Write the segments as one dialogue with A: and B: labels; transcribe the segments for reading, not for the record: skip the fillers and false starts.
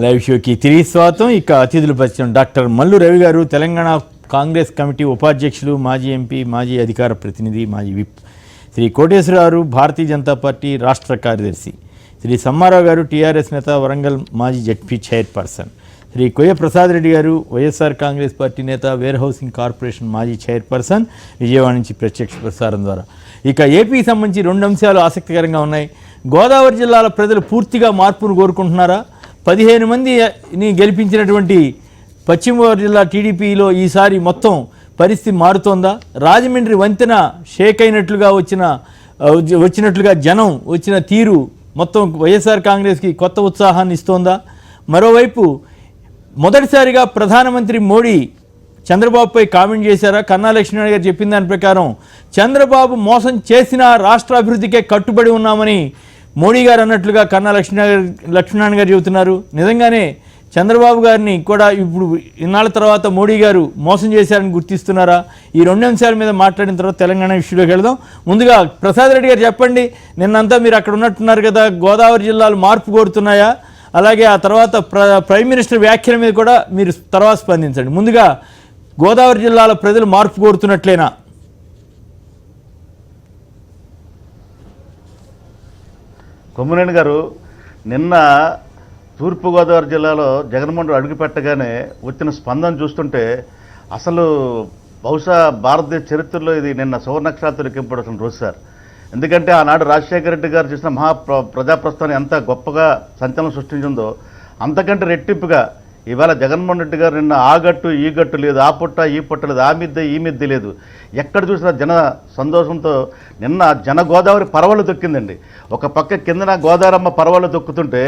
A: Live షోకి తిరిగి స్వాగతం. ఇక అతిథులు పరిచయం డాక్టర్ మల్లు రవి గారు, తెలంగాణ కాంగ్రెస్ కమిటీ ఉపాధ్యక్షులు, మాజీ ఎంపీ, మాజీ అధికార ప్రతినిధి, మాజీ విప్. శ్రీ కోటేశ్వరరావు, భారతీయ జనతా పార్టీ రాష్ట్ర కార్యదర్శి. శ్రీ సమ్మారావు గారు, టీఆర్ఎస్ నేత, వరంగల్ మాజీ జడ్పీ చైర్పర్సన్. శ్రీ కొయ్య ప్రసాద్ రెడ్డి గారు, వైఎస్ఆర్ కాంగ్రెస్ పార్టీ నేత, వేర్ హౌసింగ్ కార్పొరేషన్ మాజీ చైర్పర్సన్, విజయవాడ నుంచి ప్రత్యక్ష ప్రసారం ద్వారా. ఇక ఏపీకి సంబంధించి 2 అంశాలు ఆసక్తికరంగా ఉన్నాయి. గోదావరి జిల్లాల ప్రజలు పూర్తిగా మార్పును కోరుకుంటున్నారా? 15 మందిని గెలిపించినటువంటి పశ్చిమ గోదావరి జిల్లా టీడీపీలో ఈసారి మొత్తం పరిస్థితి మారుతోందా? రాజమండ్రి వంతెన షేక్ అయినట్లుగా వచ్చినట్లుగా జనం వచ్చిన తీరు మొత్తం వైఎస్ఆర్ కాంగ్రెస్కి కొత్త ఉత్సాహాన్ని ఇస్తోందా? మరోవైపు మొదటిసారిగా ప్రధానమంత్రి మోడీ చంద్రబాబుపై కామెంట్ చేశారా? కన్నా లక్ష్మీనారాయణ గారు చెప్పిన దాని ప్రకారం చంద్రబాబు మోసం చేసిన రాష్ట్ర అభివృద్ధికే కట్టుబడి ఉన్నామని మోడీ గారు అన్నట్లుగా కన్నా లక్ష్మీనారాయణ గారు చెబుతున్నారు. నిజంగానే చంద్రబాబు గారిని కూడా ఇప్పుడు ఇన్నాళ్ళ తర్వాత మోడీ గారు మోసం చేశారని గుర్తిస్తున్నారా? ఈ 2 అంశాల మీద మాట్లాడిన తర్వాత తెలంగాణ ఇష్యూలోకి వెళదాం. ముందుగా ప్రసాద్ రెడ్డి గారు చెప్పండి, నిన్నంతా మీరు అక్కడ ఉన్నట్టున్నారు కదా, గోదావరి జిల్లాలు మార్పు కోరుతున్నాయా? అలాగే ఆ తర్వాత ప్రైమ్ మినిస్టర్ వ్యాఖ్యల మీద కూడా మీరు తర్వాత స్పందించండి. ముందుగా గోదావరి జిల్లాల ప్రజలు మార్పు కోరుతున్నట్లేనా?
B: కొమ్మినేని గారు, నిన్న తూర్పుగోదావరి జిల్లాలో జగన్మోహన్ రెడ్డి అడుగు పెట్టగానే వచ్చిన స్పందన చూస్తుంటే అసలు బహుశా భారతదేశ చరిత్రలో ఇది నిన్న సువర్ణక్షరాలతో లెక్కింపడాల్సిన రోజు సార్. ఎందుకంటే ఆనాడు రాజశేఖర రెడ్డి గారు చేసిన ప్రజాప్రస్థానం ఎంత గొప్పగా సంచలనం సృష్టించిందో అంతకంటే రెట్టింపుగా ఇవాళ జగన్మోహన్ రెడ్డి గారు నిన్న ఆ గట్టు ఈ గట్టు లేదు, ఆ పుట్ట ఈ పుట్ట లేదు, ఆ మిద్దె ఈ మిద్దె లేదు, ఎక్కడ చూసినా జన సంతోషంతో నిన్న జన గోదావరి పరవళ్ళు దొక్కిందండి. ఒక పక్క కిందన గోదావరమ్మ పరవళ్ళు దొక్కుతుంటే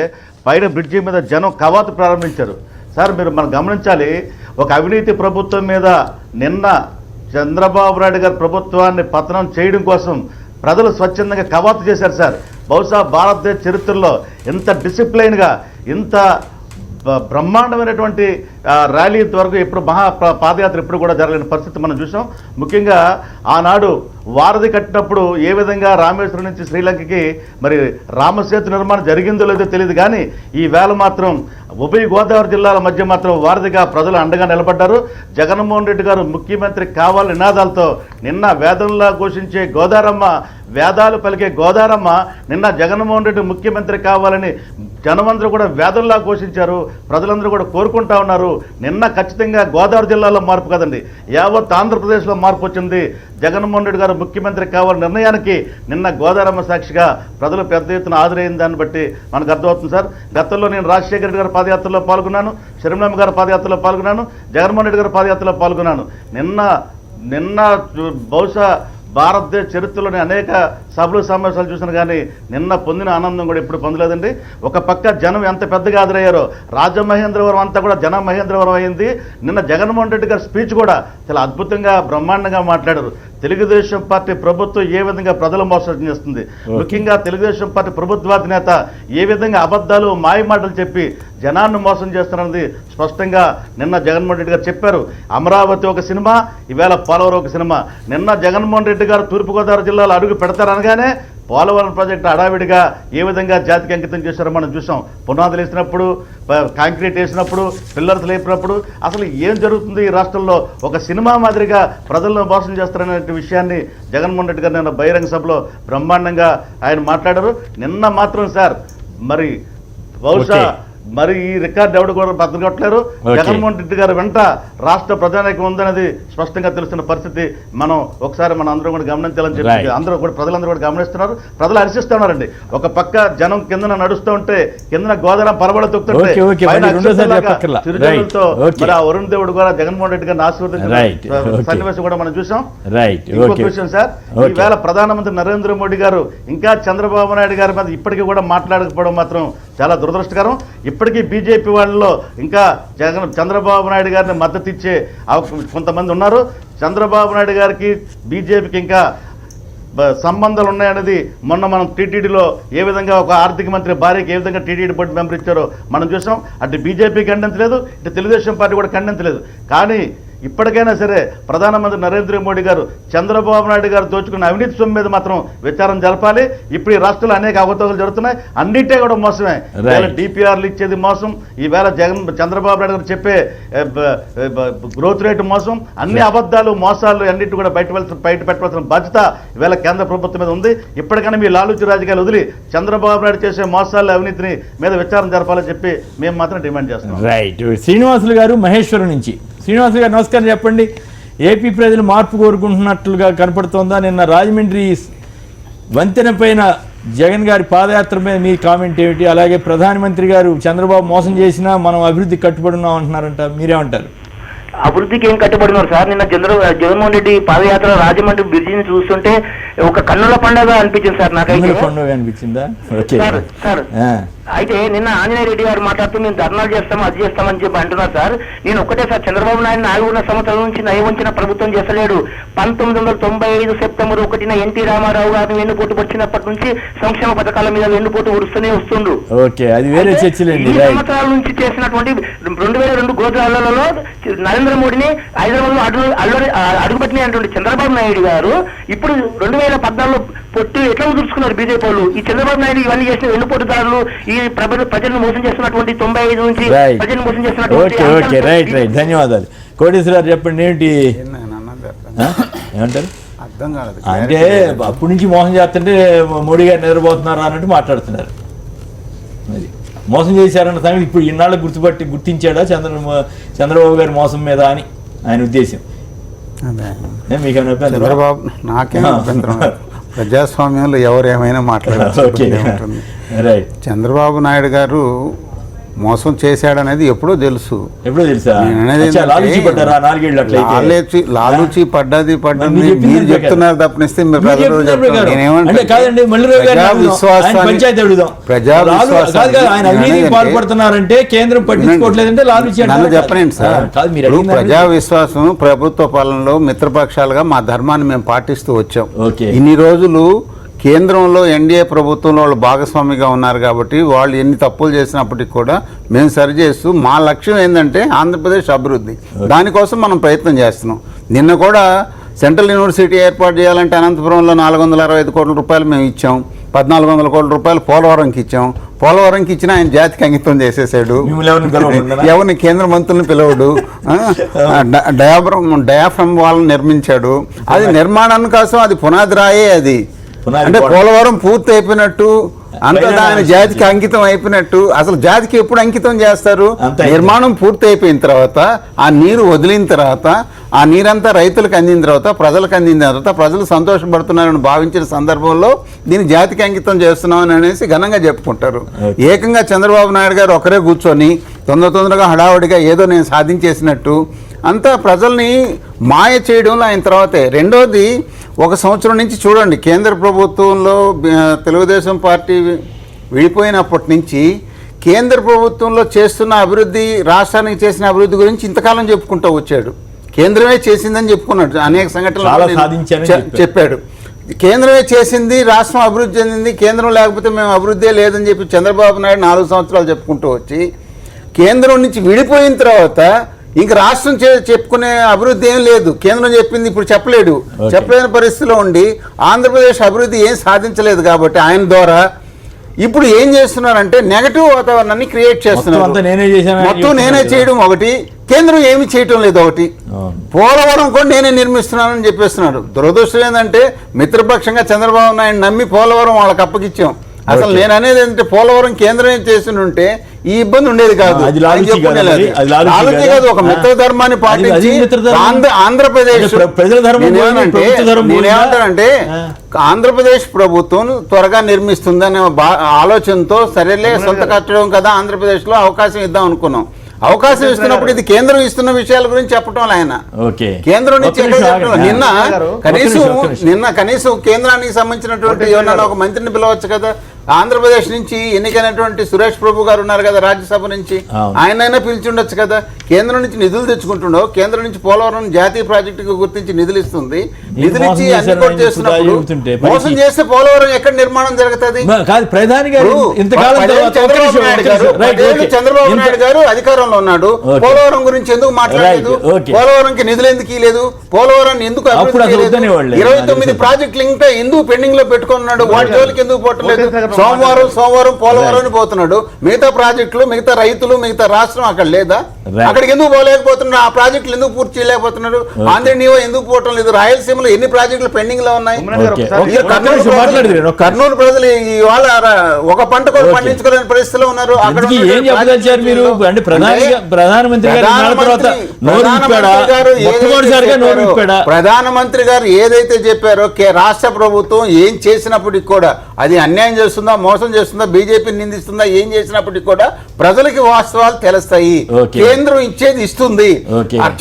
B: పైన బ్రిడ్జి మీద జనం కవాతు ప్రారంభించారు. సార్ మనం గమనించాలి, ఒక అవినీతి ప్రభుత్వం మీద నిన్న చంద్రబాబు నాయుడు గారి ప్రభుత్వాన్ని పతనం చేయడం కోసం ప్రజలు స్వచ్ఛందంగా కవాతు చేశారు సార్. బహుశా భారతదేశ చరిత్రలో ఇంత డిసిప్లైన్గా ఇంత బ్రహ్మాండమైనటువంటి ర్యాలీ వరకు ఎప్పుడు పాదయాత్ర ఎప్పుడు కూడా జరగలేని పరిస్థితి మనం చూసాం. ముఖ్యంగా ఆనాడు వారధి కట్టినప్పుడు ఏ విధంగా రామేశ్వరం నుంచి శ్రీలంకకి మరి రామసేతు నిర్మాణం జరిగిందో లేదో తెలియదు, కానీ ఈ వేళ మాత్రం ఉభయ గోదావరి జిల్లాల మధ్య మాత్రం వారధిగా ప్రజలు అండగా నిలబడ్డారు. జగన్మోహన్ రెడ్డి గారు ముఖ్యమంత్రి కావాలని నినాదాలతో నిన్న వేదంలా ఘోషించే గోదారమ్మ, వేదాలు పలికే గోదారమ్మ నిన్న జగన్మోహన్ రెడ్డి ముఖ్యమంత్రి కావాలని జనమందరూ కూడా వేదంలా ఘోషించారు. ప్రజలందరూ కూడా కోరుకుంటా ఉన్నారు. నిన్న ఖచ్చితంగా గోదావరి జిల్లాలో మార్పు కదండి, యావత్ ఆంధ్రప్రదేశ్లో మార్పు వచ్చింది. జగన్మోహన్ రెడ్డి గారు ముఖ్యమంత్రి కావాలని నిర్ణయానికి నిన్న గోదావరమ్మ సాక్షిగా ప్రజలు పెద్ద ఎత్తున హాజరైన దాన్ని బట్టి మనకు అర్థమవుతుంది సార్. గతంలో నేను రాజశేఖర రెడ్డి గారి పాదయాత్రలో పాల్గొన్నాను, శర్మిలమ్మ గారి పాదయాత్రలో పాల్గొన్నాను, జగన్మోహన్ రెడ్డి గారి పాదయాత్రలో పాల్గొన్నాను. నిన్న బహుశా భారతదేశ చరిత్రలోని అనేక సభలు సమావేశాలు చూసిన కానీ నిన్న పొందిన ఆనందం కూడా ఎప్పుడు పొందలేదండి. ఒక పక్క జనం ఎంత పెద్దగా హాజరయ్యారో, రాజమహేంద్రవరం అంతా కూడా జన మహేంద్రవరం అయింది. నిన్న జగన్మోహన్ రెడ్డి గారి స్పీచ్ కూడా చాలా అద్భుతంగా బ్రహ్మాండంగా మాట్లాడారు. తెలుగుదేశం పార్టీ ప్రభుత్వం ఏ విధంగా ప్రజలు మోసం చేస్తుంది, ముఖ్యంగా తెలుగుదేశం పార్టీ ప్రభుత్వాధినేత ఏ విధంగా అబద్ధాలు మాయమాటలు చెప్పి జనాన్ని మోసం చేస్తున్నది స్పష్టంగా నిన్న జగన్మోహన్ రెడ్డి గారు చెప్పారు. అమరావతి ఒక సినిమా, ఈవేళ పోలవరం ఒక సినిమా. నిన్న జగన్మోహన్ రెడ్డి గారు తూర్పుగోదావరి జిల్లాలో అడుగు పెడతారనగానే పోలవరం ప్రాజెక్టు హడావిడిగా ఏ విధంగా జాతికి అంకితం చేశారో మనం చూసాం. పునాదులు వేసినప్పుడు, కాంక్రీట్ వేసినప్పుడు, పిల్లర్స్ లేపినప్పుడు అసలు ఏం జరుగుతుంది ఈ రాష్ట్రంలో? ఒక సినిమా మాదిరిగా ప్రజలను మోసం చేస్తారనే విషయాన్ని జగన్మోహన్ రెడ్డి గారు నిన్న బహిరంగ సభలో బ్రహ్మాండంగా ఆయన మాట్లాడారు. నిన్న మాత్రం సార్ మరి బహుశా మరి ఈ రికార్డు ఎవడు కూడా బతకట్లేరు. జగన్మోహన్ రెడ్డి గారు వెంట రాష్ట్ర ప్రజానీకం ఉందనేది స్పష్టంగా తెలుస్తున్న పరిస్థితి మనం ఒకసారి మనం అందరం కూడా గమనించాలని చెప్పి అందరూ కూడా ప్రజలందరూ కూడా గమనిస్తున్నారు. ప్రజలు హర్షిస్తున్నారండి. ఒక పక్క జనం కిందన నడుస్తూ ఉంటే కిందన గోదావరి పరవళ తొక్కుతుంటే చిరుజనులతో మరి ఆ వరుణ్ దేవుడు కూడా జగన్మోహన్ రెడ్డి గారిని ఆశీర్వదించిన సన్నివేశం కూడా మనం చూసాం. ఇంకొక విషయం సార్, ఈవేళ ప్రధానమంత్రి నరేంద్ర మోడీ గారు ఇంకా చంద్రబాబు నాయుడు గారి మీద ఇప్పటికీ కూడా మాట్లాడకపోవడం మాత్రం చాలా దురదృష్టకరం. ఇప్పటికీ బీజేపీ వాళ్ళలో ఇంకా చంద్రబాబు నాయుడు గారిని మద్దతు ఇచ్చే కొంతమంది ఉన్నారు. చంద్రబాబు నాయుడు గారికి బీజేపీకి ఇంకా సంబంధాలు ఉన్నాయనేది మొన్న మనం టీటీడీలో ఏ విధంగా ఒక ఆర్థిక మంత్రి భార్యకి ఏ విధంగా టీటీడీ బోర్డు మెంబర్ ఇచ్చారో మనం చూసాం. అటు బీజేపీ ఖండించలేదు, ఇటు తెలుగుదేశం పార్టీ కూడా ఖండించలేదు. కానీ ఇప్పటికైనా సరే ప్రధానమంత్రి నరేంద్ర మోడీ గారు చంద్రబాబు నాయుడు గారు దోచుకున్న అవినీతి సొమ్ము మీద మాత్రం విచారణ జరపాలి. ఇప్పుడు ఈ రాష్ట్రంలో అనేక అవకతవకలు జరుగుతున్నాయి, అన్నింటే కూడా మోసమే. డిపిఆర్లు ఇచ్చేది మోసం, ఈవేళ చంద్రబాబు నాయుడు గారు చెప్పే గ్రోత్ రేటు మోసం, అన్ని అబద్ధాలు మోసాలు అన్నింటి కూడా బయట పెట్టవలసిన బాధ్యత ఈవేళ కేంద్ర ప్రభుత్వం మీద ఉంది. ఇప్పటికైనా మీ లాలూచి రాజకీయాలు వదిలి చంద్రబాబు నాయుడు చేసే మోసాలు అవినీతిని మీద విచారణ జరపాలని చెప్పి మేము మాత్రం డిమాండ్ చేస్తున్నాం.
A: రైట్. శ్రీనివాసులు గారు మహేశ్వరం నుంచి. శ్రీనివాసులు గారు నమస్కారం, చెప్పండి. ఏపీ ప్రజలు మార్పు కోరుకుంటున్నట్లుగా కనపడుతోందా? నిన్న రాజమండ్రి వంతెన పైన జగన్ గారి పాదయాత్ర మీద మీ కామెంట్ ఏమిటి? అలాగే ప్రధానమంత్రి గారు చంద్రబాబు మోసం చేసినా మనం అభివృద్ధి కట్టుబడి ఉన్నాం అంటున్నారంట, మీరేమంటారు?
C: అభివృద్ధికి ఏం కట్టుబడినారు సార్? నిన్న జగన్మోహన్ రెడ్డి పాదయాత్ర రాజమండ్రి బ్రిడ్జిని చూస్తుంటే ఒక కన్నుల పండుగ అనిపించింది సార్. నాకైతే
A: పండుగ అనిపించిందా?
C: సార్ అయితే నిన్న ఆంజనేయ రెడ్డి గారు మాట్లాడుతూ మేము ధర్నాలు చేస్తాం, అది చేస్తామని చెప్పి అంటున్నారు సార్. నేను ఒకటే సార్, చంద్రబాబు నాయుడు 4 సంవత్సరాల నుంచి నయవంచిన ప్రభుత్వం చేస్తలేడు. 1995 సెప్టెంబర్ 1న ఎన్టీ రామారావు గారిని వెన్నుపోటు వచ్చినప్పటి నుంచి సంక్షేమ పథకాల మీద వెన్నుపోటు ఉడుస్తూనే వస్తుండ్రు. సంవత్సరాల నుంచి చేసినటువంటి 2002 గోదావరిలో నరేంద్ర మోడీని హైదరాబాద్ లో అడుగుపెట్టినటువంటి చంద్రబాబు నాయుడు గారు ఇప్పుడు 2014 పొట్టు ఎట్లా చూసుకున్నారు బీజేపీ వాళ్ళు. ఈ చంద్రబాబు నాయుడు ఇవన్నీ చేసిన వెన్నుపోటుదారులు, ఈ ప్రజలను మోసం చేస్తున్నటువంటి 95 నుంచి ప్రజలను మోసం చేస్తున్నటువంటి.
A: ధన్యవాదాలు. కోటేశ్వరరావు చెప్పండి, ఏంటి ఏమంటారు?
D: అర్థం కాదు
A: అంటే అప్పటి నుంచి మోసం చేస్తుంటే మోడీ గారు నిద్రపోతున్నారు అన్నట్టు మాట్లాడుతున్నారు. మరి మోసం చేశారన్న సంగతి ఇప్పుడు ఇన్నాళ్ళు గుర్తించాడా చంద్రబాబు గారి మోసం మీద అని ఆయన ఉద్దేశం? మీకేమైనా
D: చంద్రబాబు నాకేం అభ్యంతరం. ప్రజాస్వామ్యంలో ఎవరు ఏమైనా మాట్లాడారు. చంద్రబాబు నాయుడు గారు మోసం చేశాడనేది ఎప్పుడో తెలుసు. లాలూచి పడ్డది మీరు చెప్తున్నారు తప్పనిస్తే చెప్పనండి సార్. ప్రజా విశ్వాసం ప్రభుత్వ పాలనలో మిత్రపక్షాలుగా మా ధర్మాన్ని మేము పాటిస్తూ వచ్చాం. ఇన్ని రోజులు కేంద్రంలో ఎన్డీఏ ప్రభుత్వంలో వాళ్ళు భాగస్వామిగా ఉన్నారు కాబట్టి వాళ్ళు ఎన్ని తప్పులు చేసినప్పటికీ కూడా మేము సరిచేస్తూ మా లక్ష్యం ఏంటంటే ఆంధ్రప్రదేశ్ అభివృద్ధి, దానికోసం మనం ప్రయత్నం చేస్తున్నాం. నిన్న కూడా సెంట్రల్ యూనివర్సిటీ ఏర్పాటు చేయాలంటే అనంతపురంలో 465 కోట్ల రూపాయలు మేము ఇచ్చాం. 1400 కోట్ల రూపాయలు పోలవరంకి ఇచ్చాం. పోలవరంకి ఇచ్చిన ఆయన జాతికి అంకితం చేసేసాడు. ఎవరిని కేంద్ర మంత్రులను పిలవడు. డయాఫ్రమ్ వాళ్ళని నిర్మించాడు. అది నిర్మాణాన్ని కోసం అది పునాది రాయే. అది అంటే పోలవరం పూర్తి అయిపోయినట్టు, అంతా దాని జాతికి అంకితం అయిపోయినట్టు. అసలు జాతికి ఎప్పుడు అంకితం చేస్తారు? నిర్మాణం పూర్తి అయిపోయిన తర్వాత, ఆ నీరు వదిలిన తర్వాత, ఆ నీరంతా రైతులకు అందిన తర్వాత, ప్రజలకు అందిన తర్వాత, ప్రజలు సంతోషపడుతున్నారని భావించిన సందర్భంలో దీన్ని జాతికి అంకితం చేస్తున్నామని అనేసి ఘనంగా చెప్పుకుంటారు. ఏకంగా చంద్రబాబు నాయుడు గారు ఒకరే కూర్చొని తొందరగా హడావుడిగా ఏదో నేను సాధించేసినట్టు అంతా ప్రజల్ని మాయ చేయడంలో ఆయన తర్వాతే. రెండోది, 1 సంవత్సరం నుంచి చూడండి, కేంద్ర ప్రభుత్వంలో తెలుగుదేశం పార్టీ విడిపోయినప్పటి నుంచి కేంద్ర ప్రభుత్వంలో చేస్తున్న అభివృద్ధి, రాష్ట్రానికి చేసిన అభివృద్ధి గురించి ఇంతకాలం చెప్పుకుంటూ వచ్చాడు. కేంద్రమే చేసిందని చెప్పుకున్నాడు. అనేక సంఘటనలు చెప్పాడు. కేంద్రమే చేసింది, రాష్ట్రం అభివృద్ధి చెందింది, కేంద్రం లేకపోతే మేము అభివృద్ధే లేదని చెప్పి చంద్రబాబు నాయుడు 4 సంవత్సరాలు చెప్పుకుంటూ వచ్చి కేంద్రం నుంచి విడిపోయిన తర్వాత ఇంక రాష్ట్రం చెప్పుకునే అభివృద్ధి ఏం లేదు. కేంద్రం చెప్పింది ఇప్పుడు చెప్పలేడు. చెప్పలేని పరిస్థితిలో ఉండి ఆంధ్రప్రదేశ్ అభివృద్ధి ఏం సాధించలేదు కాబట్టి ఆయన ద్వారా ఇప్పుడు ఏం చేస్తున్నారంటే నెగటివ్ వాతావరణాన్ని క్రియేట్ చేస్తున్నారు. మొత్తం నేనే చేయడం ఒకటి, కేంద్రం ఏమి చేయటం లేదు ఒకటి. పోలవరం కూడా నేనే నిర్మిస్తున్నానని చెప్పేస్తున్నాడు. దురదృష్టం ఏంటంటే మిత్రపక్షంగా చంద్రబాబు నాయుడు నమ్మి పోలవరం వాళ్ళకి అప్పగిచ్చాం. అసలు నేను అనేది ఏంటంటే పోలవరం కేంద్రం చేసి ఉంటే ఈ ఇబ్బంది ఉండేది కాదు. ఆలోచన కాదు, ఒక మిత్ర ధర్మాన్ని పాటించి ఆంధ్రప్రదేశ్ నేనేమంటానంటే ఆంధ్రప్రదేశ్ ప్రభుత్వం త్వరగా నిర్మిస్తుందనే ఆలోచనతో సరేలే సొంత కట్టడం కదా ఆంధ్రప్రదేశ్ లో అవకాశం ఇద్దాం అనుకున్నాం. అవకాశం ఇస్తున్నప్పుడు ఇది కేంద్రం ఇస్తున్న విషయాల గురించి చెప్పడం ఆయన కేంద్రం నుంచి నిన్న కనీసం కేంద్రానికి సంబంధించినటువంటి ఏమన్నా ఒక మంత్రిని పిలవచ్చు కదా. ఆంధ్రప్రదేశ్ నుంచి ఎన్నికైనటువంటి సురేష్ ప్రభు గారు ఉన్నారు కదా రాజ్యసభ నుంచి, ఆయనైనా పిలిచి ఉండొచ్చు కదా. కేంద్రం నుంచి నిధులు తెచ్చుకుంటుండవు, కేంద్రం నుంచి పోలవరం జాతీయ ప్రాజెక్టుకు గుర్తించి నిధులు ఇస్తుంది, నిధులు ఇచ్చి అన్ని కూడా చేస్తున్నప్పుడు మోసం చేస్తే పోలవరం ఎక్కడ నిర్మాణం జరుగుతుంది? చంద్రబాబు నాయుడు గారు అధికారంలో ఉన్నాడు, పోలవరం గురించి ఎందుకు మాట్లాడలేదు? పోలవరంకి నిధులు ఎందుకు ఇవ్వలేదు? పోలవరాన్ని ఎందుకు 29 ప్రాజెక్టులు ఇంకా ఎందుకు పెండింగ్ లో పెట్టుకున్నాడు? వాటి జోలికి ఎందుకు పోవట్లేదు? సోమవారం పోలవరం పోతున్నాడు, మిగతా ప్రాజెక్టులు, మిగతా రైతులు, మిగతా రాష్ట్రం అక్కడ లేదా? అక్కడికి ఎందుకు పోలేకపోతున్నాడు? ఆ ప్రాజెక్టులు ఎందుకు పూర్తి చేయలేకపోతున్నాడు? ఆంధ్ర నీవో ఎందుకు పోవటం లేదు? రాయలసీమలో ఎన్ని ప్రాజెక్టులు పెండింగ్ లో ఉన్నాయి? కర్నూలు ప్రజలు ఇవాళ ఒక పంట కూడా పండించుకోలేని పరిస్థితిలో ఉన్నారు. ప్రధానమంత్రి గారు ఏదైతే చెప్పారో రాష్ట్ర ప్రభుత్వం ఏం చేసినప్పటికి కూడా అది అన్యాయం చేస్తుందా, మోసం చేస్తుందా, బీజేపీని నిందిస్తుందా, ఏం చేసినప్పటికీ కూడా ప్రజలకి వాస్తవాలు తెలుస్తాయి. కేంద్రం ఇచ్చేది ఇస్తుంది.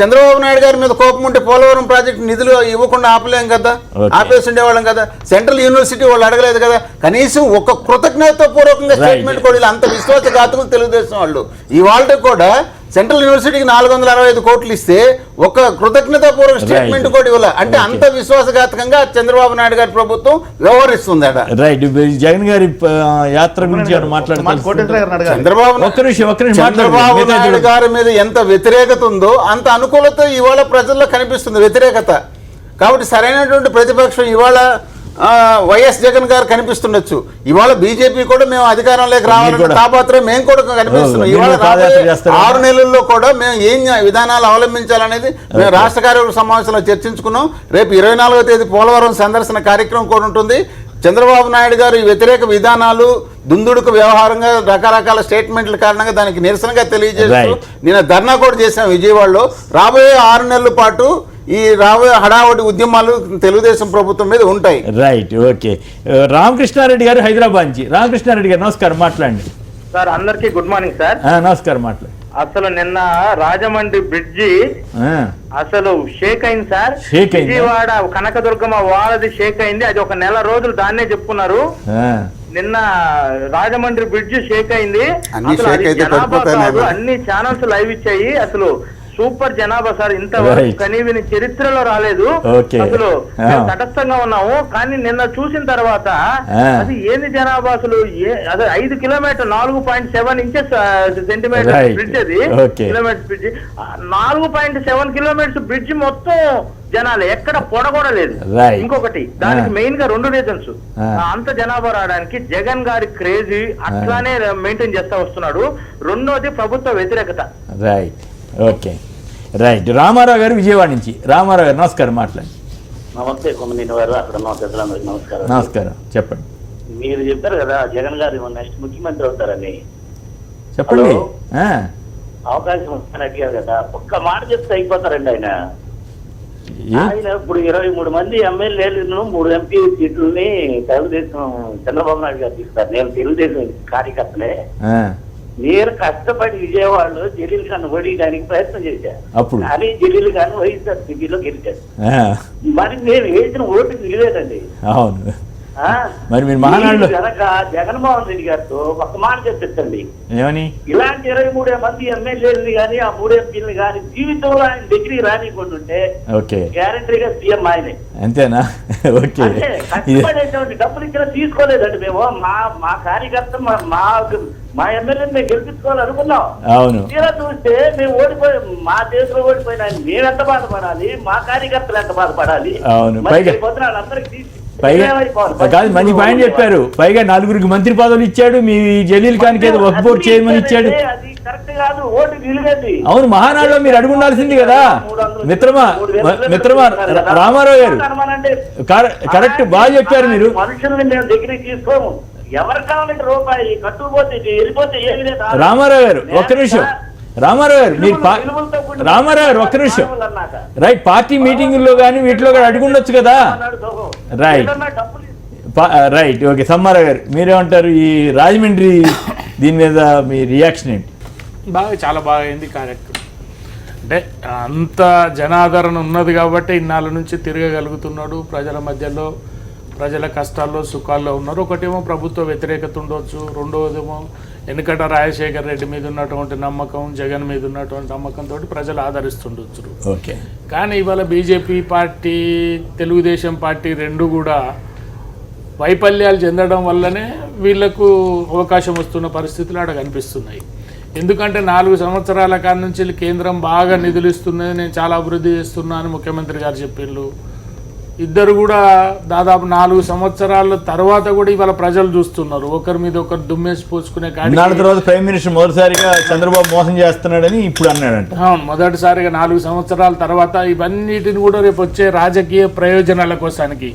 D: చంద్రబాబు నాయుడు గారి మీద కోపం ఉంటే పోలవరం ప్రాజెక్టు నిధులు ఇవ్వకుండా ఆపలేం కదా, ఆపేసి ఉండేవాళ్ళం కదా. సెంట్రల్ యూనివర్సిటీ వాళ్ళు అడగలేదు కదా, కనీసం ఒక కృతజ్ఞత పూర్వకంగా స్టేట్మెంట్ కూడా. అంత విశ్వాసఘాతకులు తెలుగుదేశం వాళ్ళు. ఇవాళ కూడా సెంట్రల్ యూనివర్సిటీకి 465 కోట్లు ఇస్తే ఒక కృతజ్ఞతాపూర్వక స్టేట్మెంట్ కూడా ఇవ్వాలి. అంటే అంత విశ్వాసఘాతకంగా చంద్రబాబు నాయుడు గారి ప్రభుత్వం వ్యవహరిస్తుంది.
A: రైట్, జగన్ గారి యాత్ర గురించి
D: చంద్రబాబు నాయుడు గారి మీద ఎంత వ్యతిరేకత ఉందో అంత అనుకూలత ఇవాళ ప్రజల్లో కనిపిస్తుంది, వ్యతిరేకత. కాబట్టి సరైనటువంటి ప్రతిపక్షం ఇవాళ వైఎస్ జగన్ గారు కనిపిస్తుండొచ్చు. ఇవాళ బీజేపీ కూడా మేము అధికారంలోకి రావాలని తాపత్రయం మేము కూడా కనిపిస్తున్నాం. ఇవాళ 6 నెలల్లో కూడా మేము ఏం విధానాలు అవలంబించాలనేది మేము రాష్ట్ర కార్యవర్గ సమావేశంలో చర్చించుకున్నాం. రేపు 24వ తేదీ పోలవరం సందర్శన కార్యక్రమం కూడా ఉంటుంది. చంద్రబాబు నాయుడు గారు ఈ వ్యతిరేక విధానాలు దుందుడుకు వ్యవహారంగా రకరకాల స్టేట్మెంట్ల కారణంగా దానికి నిరసనగా తెలియజేస్తూ నిన్న ధర్నా కూడా చేశాం విజయవాడలో. రాబోయే 6 నెలల పాటు ఈ రాబోయే హడావడి ఉద్యమాలు తెలుగుదేశం ప్రభుత్వం మీద ఉంటాయి.
A: Right, okay. రామకృష్ణారెడ్డి గారు హైదరాబాద్ నుంచి. రామకృష్ణారెడ్డి గారు నమస్కారం, మాట్లాడండి
C: సార్. అందరికీ గుడ్ మార్నింగ్ సార్.
A: నమస్కారం, మాట్లాడండి.
C: అసలు నిన్న రాజమండ్రి బ్రిడ్జి అసలు షేక్ అయింది సార్. విజయవాడ కనకదుర్గమ్మ వారధి షేక్ అయింది. అది ఒక నెల రోజులు దాన్నే చెప్పుకున్నారు. నిన్న రాజమండ్రి బ్రిడ్జి షేక్ అయింది. అన్ని ఛానల్స్ లైవ్ ఇచ్చాయి. అసలు సూపర్ జనాభా సార్, ఇంతవరకు కనీవిని చరిత్రలో రాలేదు. అసలు తటస్థంగా ఉన్నాము. కానీ నిన్న చూసిన తర్వాత అది ఏంది జనాభా అసలు 5 కిలోమీటర్ 4.7 ఇంచెస్ సెంటీమీటర్ బ్రిడ్జ్, అది కిలోమీటర్ బ్రిడ్జ్, 4.7 కిలోమీటర్స్ బ్రిడ్జ్ మొత్తం జనాలు, ఎక్కడ పొడ కూడా లేదు. ఇంకొకటి దానికి మెయిన్ గా 2 రీజన్స్. అంత జనాభా రావడానికి జగన్ గారి క్రేజీ అట్లానే మెయింటైన్ చేస్తా వస్తున్నాడు. రెండోది ప్రభుత్వ వ్యతిరేకత.
A: Right, okay, right. రామారావు గారు విజయవాడ నుంచి. రామారావు గారు నమస్కారం, మాట్లాడండి.
E: నమస్తే కొమ్మనేని గారు, అక్కడ ఉన్న పెద్దలందరికీ నమస్కారం.
A: నమస్కారం, చెప్పండి.
E: మీరు చెప్పారు కదా జగన్ గారు నెక్స్ట్ ముఖ్యమంత్రి అవుతారని,
A: చెప్పండి.
E: అవకాశం వస్తారని అడిగారు కదా, ఒక్క మాట చెప్తే అయిపోతారండి ఆయన. ఆయన ఇప్పుడు 23 మంది ఎమ్మెల్యేలను 3 ఎంపీ సీట్లని తెలుగుదేశం చంద్రబాబు నాయుడు గారు తీస్తారు. నేను తెలుగుదేశం కార్యకర్తలే. నేను కష్టపడి విజయవాడలో జలీల్ ఖాన్ ఓడించడానికి ప్రయత్నం చేశాను. కానీ జలీల్ ఖాన్ వైఎస్ఆర్ సిపిలో గెలిచాడు. మరి నేను వేసిన ఓటుకు విలువేదండి.
A: మరి మీరు మహానాడు
E: కనుక జగన్మోహన్ రెడ్డి గారితో ఒక మాట చెప్పండి, ఇలాంటి 23 మంది ఎమ్మెల్యేలని కానీ ఆ 3 ఎంపీలని కానీ జీవితంలో ఆయన డిగ్రీ రానికుంటుంటే గ్యారంటీగా సీఎం ఆయనే.
A: అంతేనా?
E: కష్టపడేటువంటి డబ్బులు ఇక్కడ తీసుకోలేదండి మేము. మా కార్యకర్త మా ఎమ్మెల్యేని మేము గెలిపించుకోవాలనుకున్నాం.
A: అవును,
E: తీరా చూస్తే మేము ఓడిపోయి మా దేశంలో ఓడిపోయినా మేము ఎంత బాధపడాలి, మా కార్యకర్తలు ఎంత బాధపడాలి.
A: అవును,
E: అందరికి
A: పైగా కాదు, మంచి పాయింట్ చెప్పారు. పైగా 4 మంత్రి పదవులు ఇచ్చాడు. మీ జలీల్ ఖాన్ కి వర్క్ బోర్డ్ చైర్మన్ ఇచ్చాడు. అవును, మహానాడులో మీరు అడుగు ఉండాల్సింది కదా మిత్రమా రామారావు గారు. కరెక్ట్, బాగా చెప్పారు మీరు.
E: మనుషుల్ని మేము దగ్గరికి తీసుకోము. ఎవరు కావాలంటే రూపాయి కట్టుకుపోతే వెళ్ళిపోతే ఏమి లేదు.
A: రామారావు గారు ఒక్క నిమిషం. రామారావు గారు మీరు రామారావు గారు ఒక్క నిమిషం. రైట్, పార్టీ మీటింగుల్లో కానీ వీటిలో కూడా అడుగుండొచ్చు కదా. Right, right, okay. సమ్మారావు గారు మీరేమంటారు? ఈ రాజమండ్రి దీని మీద మీ రియాక్షన్ ఏంటి?
F: చాలా బాగా అయింది. కరెక్ట్, అంటే అంత జనాదరణ ఉన్నది కాబట్టి ఇన్నాళ్ళ నుంచి తిరగగలుగుతున్నాడు. ప్రజల మధ్యలో ప్రజల కష్టాల్లో సుఖాల్లో ఉన్నారు. ఒకటేమో ప్రభుత్వ వ్యతిరేకత ఉండొచ్చు, రెండవదేమో వెనుకట రాజశేఖర్ రెడ్డి మీద ఉన్నటువంటి నమ్మకం, జగన్ మీద ఉన్నటువంటి నమ్మకంతో ప్రజలు ఆదరిస్తుండొచ్చు.
A: ఓకే.
F: కానీ ఇవాళ బీజేపీ పార్టీ, తెలుగుదేశం పార్టీ రెండు కూడా వైఫల్యాలు చెందడం వల్లనే వీళ్లకు అవకాశం వస్తున్న పరిస్థితులు అక్కడ కనిపిస్తున్నాయి. ఎందుకంటే 4 సంవత్సరాల కాడ నుంచి కేంద్రం బాగా నిధులు ఇస్తున్నది, నేను చాలా అభివృద్ధి చేస్తున్నాను ముఖ్యమంత్రి గారు చెప్పిండ్రు. ఇద్దరు కూడా దాదాపు 4 సంవత్సరాల తర్వాత కూడా ఇవాళ ప్రజలు చూస్తున్నారు, ఒకరి మీద ఒకరు దుమ్మేసి పోసుకునే
A: దాని తర్వాత ప్రైమ్ మినిస్టర్ మొదటిసారిగా చంద్రబాబు మోసం చేస్తున్నాడని ఇప్పుడు అన్నాడంట.
F: అవును, మొదటిసారిగా 4 సంవత్సరాల తర్వాత ఇవన్నిటిని కూడా రేపు వచ్చే రాజకీయ ప్రయోజనాల కోసానికి,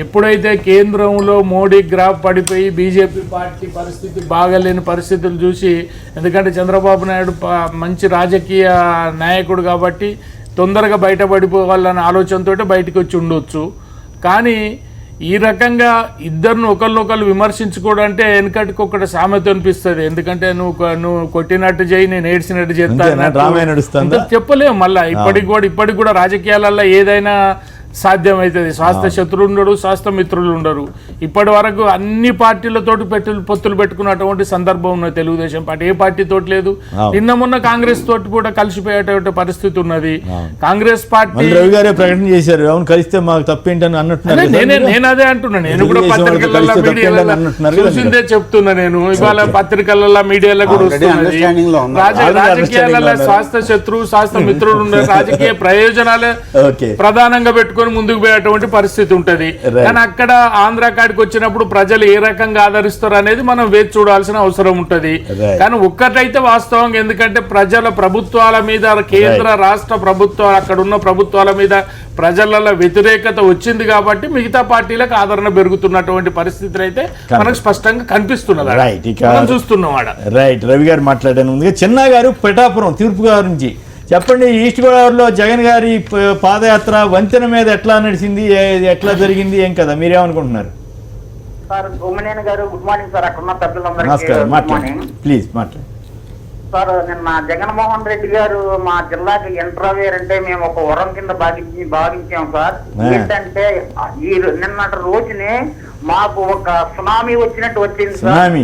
F: ఎప్పుడైతే కేంద్రంలో మోడీ గ్రాఫ్ పడిపోయి బీజేపీ పార్టీ పరిస్థితి బాగాలేని పరిస్థితులు చూసి, ఎందుకంటే చంద్రబాబు నాయుడు మంచి రాజకీయ నాయకుడు కాబట్టి తొందరగా బయటపడిపోవాలన్న ఆలోచనతో బయటకు వచ్చి ఉండొచ్చు. కానీ ఈ రకంగా ఇద్దరిని ఒకరినొకరు విమర్శించుకోవడం అంటే వెనకటికి ఒకటి సామెత అనిపిస్తుంది. ఎందుకంటే నువ్వు కొట్టినట్టు చేయి, నేను ఏడ్చినట్టు చేస్తాను చెప్పలేము. మళ్ళీ ఇప్పటికి కూడా రాజకీయాలలో ఏదైనా సాధ్యమవుతుంది. శాస్త్ర శత్రువులు ఉండరు, శాస్త్ర మిత్రులు ఉండరు. ఇప్పటి వరకు అన్ని పార్టీలతోటి పొత్తులు పెట్టుకున్నటువంటి సందర్భం ఉన్నది తెలుగుదేశం పార్టీ, ఏ పార్టీతో లేదు. నిన్న మొన్న కాంగ్రెస్ తోటి కూడా కలిసిపోయేటువంటి పరిస్థితి ఉన్నది. కాంగ్రెస్ పార్టీ
A: రవి గారే ప్రకటన చేశారు, అవును కలిస్తే మాకు తప్పేంటని అన్నట్టున్నారు.
F: నేను అదే అంటున్నా, నేను కూడా పత్రికలలో మీడియాలో చూసిందే చెప్తున్నా. నేను ఇవాళ పత్రికలలో మీడియాలో కూడా వస్తున్నది, రాజకీయాలలో శాస్త్ర శత్రువు శాస్త్ర మిత్రులు ఉండే రాజకీయ ప్రయోజనాలే ప్రధానంగా పెట్టుకుని ముందుకు పోయేటువంటి పరిస్థితి ఉంటది. కానీ అక్కడ ఆంధ్ర కాడికి వచ్చినప్పుడు ప్రజలు ఏ రకంగా ఆదరిస్తారు అనేది మనం వేచి చూడాల్సిన అవసరం ఉంటది. కానీ ఒక్కటైతే వాస్తవం, ఎందుకంటే ప్రజల ప్రభుత్వాల మీద, కేంద్ర రాష్ట్ర ప్రభుత్వాలు, అక్కడ ఉన్న ప్రభుత్వాల మీద ప్రజలలో వ్యతిరేకత వచ్చింది కాబట్టి మిగతా పార్టీలకు ఆదరణ పెరుగుతున్నటువంటి పరిస్థితులు అయితే మనకు స్పష్టంగా కనిపిస్తున్నది, చూస్తున్నాం.
A: రైట్, రవి గారు మాట్లాడాను. ముందుగా చిన్న గారు పిఠాపురం తూర్పుగోదావరి నుంచి చెప్పండి, ఈస్ట్ గోదావరిలో జగన్ గారి పాదయాత్ర వంతెన మీద ఎట్లా నడిచింది, ఎట్లా జరిగింది, ఏం కదా మీరేమనుకుంటున్నారు?
C: సార్ భూమనేని గారు గుడ్ మార్నింగ్ సార్, అక్కడ ఉన్న
A: నమస్కారం, మాట్లాడండి ప్లీజ్ మాట్లాడండి
C: సార్. నిన్న జగన్మోహన్ రెడ్డి గారు మా జిల్లాకి ఎంట్రవేర్ అంటే మేము ఒక వరం కింద భావించాం సార్. ఏంటంటే ఈ నిన్నటి రోజునే మాకు ఒక సునామీ వచ్చినట్టు వచ్చింది సార్.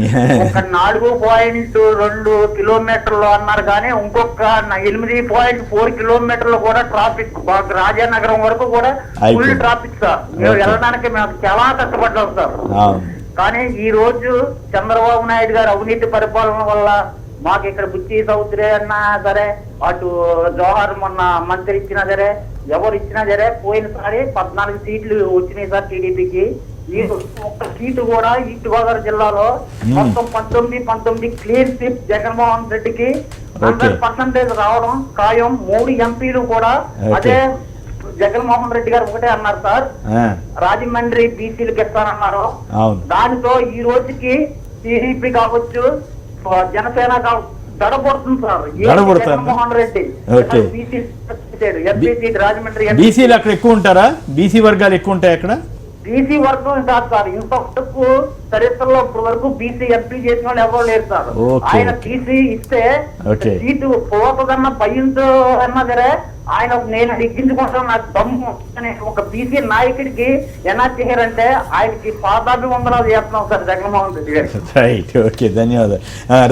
C: ఒక 4.2 కిలోమీటర్లు అన్నారు, కానీ ఇంకొక 8.4 కిలోమీటర్లు కూడా ట్రాఫిక్, రాజానగరం వరకు కూడా ఫుల్ ట్రాఫిక్ సార్. మేము వెళ్ళడానికి మేము చాలా కష్టపడ్డాం సార్. కానీ ఈ రోజు చంద్రబాబు నాయుడు గారు అవినీతి పరిపాలన వల్ల మాకు ఇక్కడ బుచ్చి చౌదరి అన్నా సరే, అటు జవహర్ మొన్న మంత్రి ఇచ్చినా సరే, ఎవరు ఇచ్చినా సరే, పోయినసారి 14 సీట్లు వచ్చినాయి సార్ టీడీపీకి. ఈ ఒక్క సీటు కూడా ఈస్ట్ గోదావరి జిల్లాలో మొత్తం 19 క్లీన్ స్వీప్ జగన్మోహన్ రెడ్డికి 100% రావడం ఖాయం. 3 ఎంపీలు కూడా అదే జగన్మోహన్ రెడ్డి గారు ఒకటే అన్నారు సార్, రాజమండ్రి బీసీలకు ఇస్తానన్నారు. దానితో ఈ రోజుకి టీడీపీ కావచ్చు, జనసేన దడపడుతుంది సార్. జగన్మోహన్ రెడ్డి రాజమండ్రి
A: బీసీలు అక్కడ ఎక్కువ ఉంటారా? బీసీ వర్గాలు ఎక్కువ ఉంటాయి అక్కడ?
C: బీసీ వర్గం కాదు సార్, ఇంతవరకు చరిత్రలో ఇప్పటి వరకు బీసీ ఎంపీ చేసిన వాళ్ళు ఎవరు లేరు సార్. ఆయన బీసీ ఇస్తే సీటు పోతుందన్న భయంతో అన్నా సరే ఆయన నేను ఎక్కించుకుంటాను, నాకు దమ్ము అనే ఒక బీసీ నాయకుడికి ఎలా చేయారంటే ఆయనకి పాదాభివందనాలు చేస్తున్నాం సార్ జగన్మోహన్ రెడ్డి గారు.
A: రైట్, ఓకే, ధన్యవాదాలు.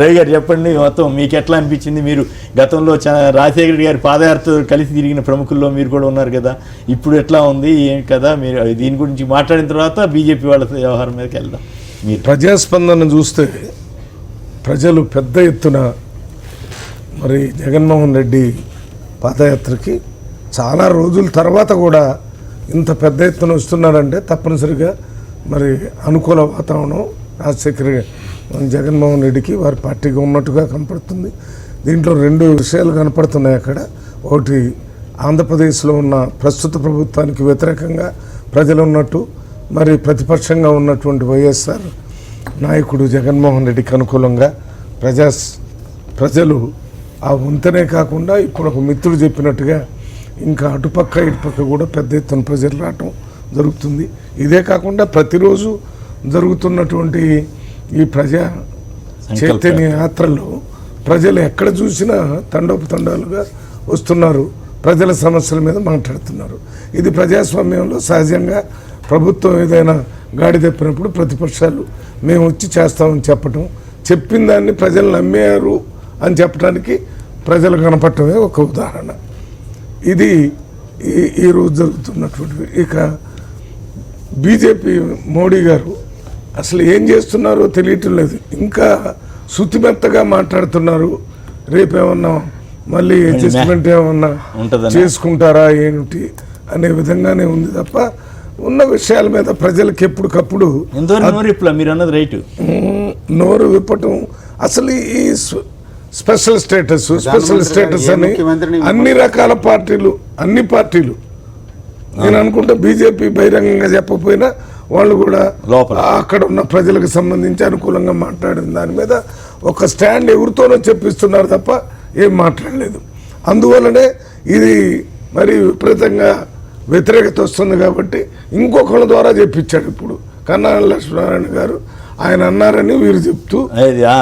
A: రవి గారు చెప్పండి, మొత్తం మీకు ఎట్లా అనిపించింది? మీరు గతంలో రాజశేఖర రెడ్డి గారి పాదయాత్ర కలిసి తిరిగిన ప్రముఖుల్లో మీరు కూడా ఉన్నారు కదా, ఇప్పుడు ఎట్లా ఉంది ఏం కదా? మీరు దీని గురించి మాట్లాడిన తర్వాత బీజేపీ వాళ్ళ వ్యవహారం మీదకి వెళ్దాం. మీరు
G: ప్రజాస్పందన చూస్తే ప్రజలు పెద్ద ఎత్తున మరి జగన్మోహన్ రెడ్డి పాదయాత్రకి చాలా రోజుల తర్వాత కూడా ఇంత పెద్ద ఎత్తున వస్తున్నారంటే తప్పనిసరిగా మరి అనుకూల వాతావరణం రాజశేఖర్ జగన్మోహన్ రెడ్డికి వారి పార్టీకి ఉన్నట్టుగా కనపడుతుంది. దీంట్లో 2 విషయాలు కనపడుతున్నాయి అక్కడ. ఒకటి, ఆంధ్రప్రదేశ్లో ఉన్న ప్రస్తుత ప్రభుత్వానికి వ్యతిరేకంగా ప్రజలు ఉన్నట్టు, మరి ప్రతిపక్షంగా ఉన్నటువంటి వైఎస్ఆర్ నాయకుడు జగన్మోహన్ రెడ్డికి అనుకూలంగా ప్రజలు ఆ వంతెనే కాకుండా ఇప్పుడు ఒక మిత్రుడు చెప్పినట్టుగా ఇంకా అటుపక్క ఇటుపక్క కూడా పెద్ద ఎత్తున ప్రజలు రావటం జరుగుతుంది. ఇదే కాకుండా ప్రతిరోజు జరుగుతున్నటువంటి ఈ ప్రజా చైతన్య యాత్రలో ప్రజలు ఎక్కడ చూసినా తండోపతండాలుగా వస్తున్నారు, ప్రజల సమస్యల మీద మాట్లాడుతున్నారు. ఇది ప్రజాస్వామ్యంలో సహజంగా ప్రభుత్వం ఏదైనా గాడి తప్పినప్పుడు ప్రతిపక్షాలు మేము వచ్చి చేస్తామని చెప్పటం, చెప్పిన దాన్ని ప్రజలు నమ్మారు అని చెప్పడానికి ప్రజలు కనపడటమే ఒక ఉదాహరణ. ఇది ఈరోజు జరుగుతున్నటువంటిది. ఇక బీజేపీ మోడీ గారు అసలు ఏం చేస్తున్నారో తెలియటం లేదు. ఇంకా శుతిమెత్తగా మాట్లాడుతున్నారు. రేపేమన్నా మళ్ళీ అడ్జస్ట్మెంట్ ఏమన్నా చేసుకుంటారా ఏమిటి అనే విధంగానే ఉంది తప్ప ఉన్న విషయాల మీద ప్రజలకు ఎప్పటికప్పుడు
A: మీరు అన్నది రైట్,
G: నోరు విప్పటం. అసలు ఈ స్పెషల్ స్టేటస్ అని అన్ని రకాల పార్టీలు, అన్ని పార్టీలు, నేను అనుకుంటా బీజేపీ బహిరంగంగా చెప్పకపోయినా వాళ్ళు కూడా అక్కడ ఉన్న ప్రజలకు సంబంధించి అనుకూలంగా మాట్లాడిన దాని మీద ఒక స్టాండ్ ఎవరితోనో చెప్పిస్తున్నారు తప్ప ఏం మాట్లాడలేదు. అందువల్లనే ఇది మరి విపరీతంగా వ్యతిరేకత వస్తుంది కాబట్టి ఇంకొకళ్ళ ద్వారా చెప్పించాడు. ఇప్పుడు కన్నాల లక్ష్మీనారాయణ గారు ఆయన అన్నారని వీరు చెప్తూ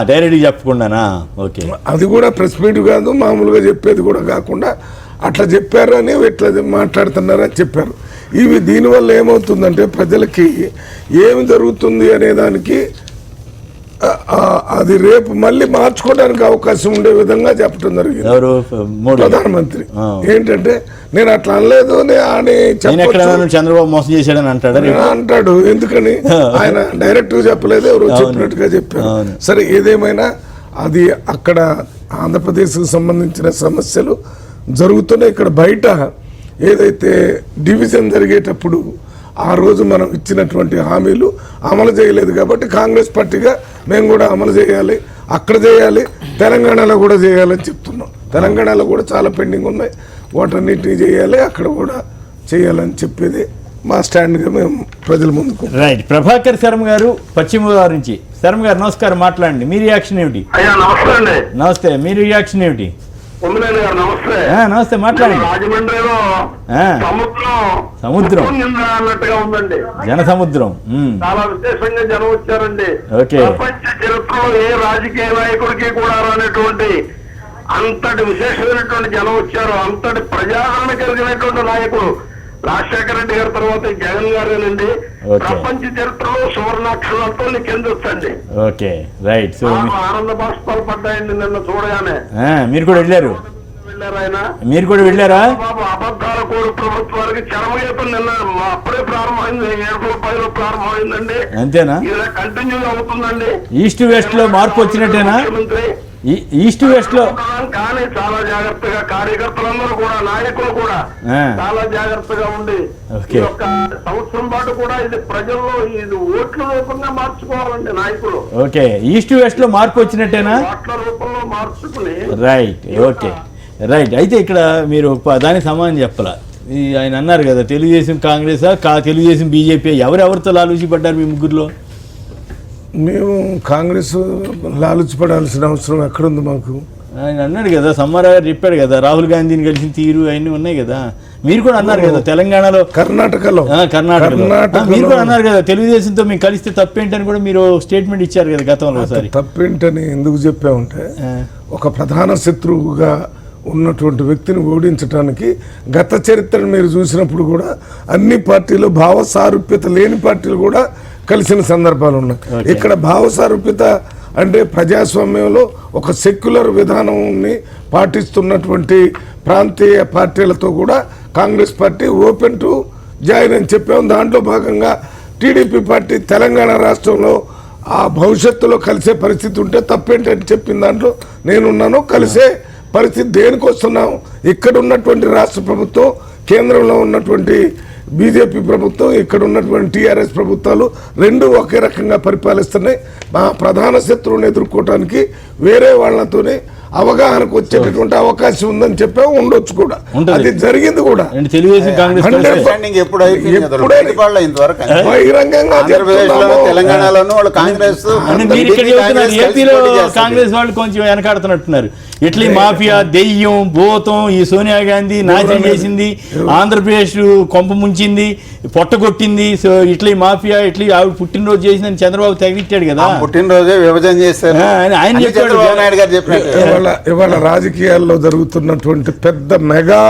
A: డైరెక్ట్గా చెప్పకుండానా? ఓకే,
G: అది కూడా ప్రెస్ మీట్ కాదు, మామూలుగా చెప్పేది కూడా కాకుండా అట్లా చెప్పారు అని ఇట్లా మాట్లాడుతున్నారని చెప్పారు. ఇవి దీనివల్ల ఏమవుతుందంటే ప్రజలకి ఏమి జరుగుతుంది అనే దానికి అది రేపు మళ్ళీ మార్చుకోవడానికి అవకాశం ఉండే విధంగా చెప్పడం జరిగింది ప్రధానమంత్రి. ఏంటంటే నేను అట్లా అనలేదు అని
A: చంద్రబాబు మోసం చేశాడని
G: అంటాడు. ఎందుకని ఆయన డైరెక్ట్గా చెప్పలేదు, ఎవరు చెప్పినట్టుగా చెప్పారు. సరే, ఏదేమైనా అది అక్కడ ఆంధ్రప్రదేశ్కు సంబంధించిన సమస్యలు జరుగుతున్నాయి. ఇక్కడ బయట ఏదైతే డివిజన్ జరిగేటప్పుడు ఆ రోజు మనం ఇచ్చినటువంటి హామీలు అమలు చేయలేదు కాబట్టి కాంగ్రెస్ పార్టీగా మేము కూడా అమలు చేయాలి, అక్కడ చేయాలి, తెలంగాణలో కూడా చేయాలని చెప్తున్నాం. తెలంగాణలో కూడా చాలా పెండింగ్ ఉన్నాయి, వాటన్నిటినీ చేయాలి, అక్కడ కూడా చేయాలని చెప్పేది మా స్టాండ్గా మేము ప్రజల ముందుకు.
A: రైట్. ప్రభాకర్ శర్మ గారు పశ్చిమ గోదావరి నుంచి. శర్మ గారు నమస్కారం, మాట్లాడండి. మీ రియాక్షన్ ఏమిటి? నమస్తే, మీ రియాక్షన్ ఏమిటి? నమస్తే, మాట్లాడండి.
H: రాజమండ్రిలో
A: సముద్రం
H: అన్నట్టుగా ఉందండి,
A: జన సముద్రం.
H: చాలా విశేషంగా జనం వచ్చారండి. ప్రపంచ చరిత్రలో ఏ రాజకీయ నాయకుడికి కూడా రానటువంటి అంతటి విశేషమైనటువంటి జనం వచ్చారు. అంతటి ప్రజాదరణ కలిగినటువంటి నాయకుడు రాజశేఖర రెడ్డి గారి తర్వాత జగన్ గారేనండి. ప్రపంచ చరిత్రలో సువర్ణాక్షరాలతో కిందొచ్చండి.
A: Okay, right.
H: ఆనంద బాష్పాలు పడ్డాయండి నిన్న చూడగానే.
A: మీరు కూడా వెళ్ళారు?
H: ఆయన
A: మీరు కూడా వెళ్ళారా?
H: అబద్ధాల కోరు ప్రభుత్వానికి చరమగీతం నిన్న అప్పుడే ప్రారంభమైంది, 7 రూపాయలు ప్రారంభమైందండి.
A: అంతేనా?
H: ఇలా కంటిన్యూ అవుతుందండి.
A: ఈస్ట్ వెస్ట్ లో మార్పు వచ్చినట్టేనా? ఈస్ట్ వెస్ట్ లో
H: కానీ చాలా జాగ్రత్తగా కార్యకర్తలందరూ కూడా, నాయకులు కూడా చాలా జాగ్రత్తగా ఉండి ఈ యొక్క సంవత్సరం పాటు కూడా ఇది ప్రజల్లో ఇది ఓట్ల రూపంగా మార్చుకోవాలండి నాయకులు.
A: ఓకే, ఈస్ట్ వెస్ట్ లో మార్పు వచ్చినట్టేనా?
H: ఓట్ల రూపంలో మార్చుకుని.
A: Right, okay, right. అయితే ఇక్కడ మీరు దానికి సమాధానం చెప్పాలా? ఆయన అన్నారు కదా తెలుగుదేశం కాంగ్రెసా, తెలుగుదేశం బీజేపీ, ఎవరెవరితో లాలూచి పడ్డారు మీ ముగ్గురులో?
G: మేము కాంగ్రెస్ లాలుచిపడాల్సిన అవసరం ఎక్కడుంది మాకు?
A: ఆయన అన్నాడు కదా, సమ్మారావు గారు చెప్పాడు కదా, రాహుల్ గాంధీని కలిసిన తీరు అవన్నీ ఉన్నాయి కదా. మీరు కూడా అన్నారు కదా తెలంగాణలో, కర్ణాటకలో మీరు కూడా అన్నారు కదా తెలుగుదేశంతో మేము కలిస్తే తప్పేంటని కూడా మీరు స్టేట్మెంట్ ఇచ్చారు కదా గతంలో. ఒకసారి
G: తప్పేంటని ఎందుకు చెప్పామంటే ఒక ప్రధాన శత్రువుగా ఉన్నటువంటి వ్యక్తిని ఓడించడానికి గత చరిత్రను మీరు చూసినప్పుడు కూడా అన్ని పార్టీలు భావసారూప్యత లేని పార్టీలు కూడా కలిసిన సందర్భాలు ఉన్నాయి. ఇక్కడ భావసారూప్యత అంటే ప్రజాస్వామ్యంలో ఒక సెక్యులర్ విధానాన్ని పాటిస్తున్నటువంటి ప్రాంతీయ పార్టీలతో కూడా Congress party open to join అని చెప్పాము. దాంట్లో భాగంగా టీడీపీ పార్టీ తెలంగాణ రాష్ట్రంలో ఆ భవిష్యత్తులో కలిసే పరిస్థితి ఉంటే తప్పేంటని చెప్పిన దాంట్లో నేనున్నాను. కలిసే పరిస్థితి దేనికి వస్తున్నాం? ఇక్కడ ఉన్నటువంటి రాష్ట్ర ప్రభుత్వం, కేంద్రంలో ఉన్నటువంటి బీజేపీ ప్రభుత్వం, ఇక్కడ ఉన్నటువంటి టీఆర్ఎస్ ప్రభుత్వాలు రెండు ఒకే రకంగా పరిపాలిస్తున్నాయి. మా ప్రధాన శత్రువుని ఎదుర్కోవడానికి వేరే వాళ్ళతోనే అవగాహనకు వచ్చేటటువంటి అవకాశం ఉందని చెప్పాము. ఉండొచ్చు కూడా, అది జరిగింది కూడా. బహిరంగంగా
A: కాంగ్రెస్ వాళ్ళు కొంచెం వెనకాడుతున్నట్టున్నారు. ఇట్లీ మాఫియా, దెయ్యం, భూతం, ఈ సోనియా గాంధీ నాశనం చేసింది, ఆంధ్రప్రదేశ్ కొంప ముంచింది, పొట్టగొట్టింది. సో ఇట్లీ మాఫియా, ఇట్లీ ఆవిడ పుట్టినరోజు చేసిందని చంద్రబాబు తగిలిచ్చాడు కదా.
D: పుట్టినరోజే విభజన చేశారు
A: ఆయన చెప్పాడు.
G: ఇవాళ రాజకీయాల్లో జరుగుతున్నటువంటి పెద్ద మెగా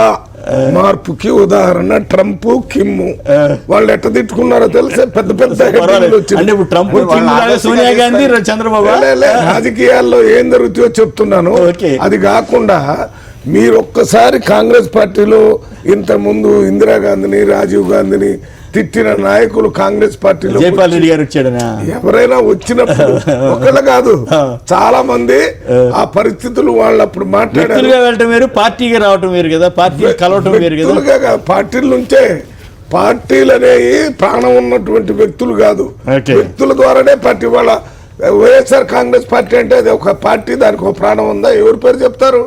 G: మార్పుకి ఉదాహరణ ట్రంప్ కిమ్. వాళ్ళు ఎట్ట తిట్టుకున్నారో తెలిసే పెద్ద పెద్ద హెడ్డింగ్లు వచ్చినాయి.
A: అంటే ఇప్పుడు ట్రంప్ కిమ్ లాగా సోనియా గాంధీ చంద్రబాబు
G: రాజకీయాల్లో ఏం జరుగుతుందో చెప్తున్నాను. అది కాకుండా మీరు ఒక్కసారి కాంగ్రెస్ పార్టీలో ఇంతకుముందు ఇందిరాగాంధీని రాజీవ్ గాంధీని తిట్టిన నాయకులు కాంగ్రెస్ పార్టీలో
A: జైపాల్ రెడ్డి గారు వచ్చాడనా
G: ఎవరైనా వచ్చినప్పుడు ఒకళ్ళు కాదు చాలా మంది ఆ పరిస్థితులు వాళ్ళు అప్పుడు మాట్లాడారు.
A: వెళ్ళటం వేరు, పార్టీగా రావటం వేరు కదా, పార్టీ కలవటం వేరు కదా.
G: పార్టీల నుంచే పార్టీలు అనేవి ప్రాణం ఉన్నటువంటి వ్యక్తులు కాదు, వ్యక్తుల ద్వారానే పార్టీ. వాళ్ళ వైఎస్ఆర్ కాంగ్రెస్ పార్టీ అంటే అది ఒక పార్టీ, దానికి ఒక ప్రాణం ఉందా? ఎవరి పేరు చెప్తారు?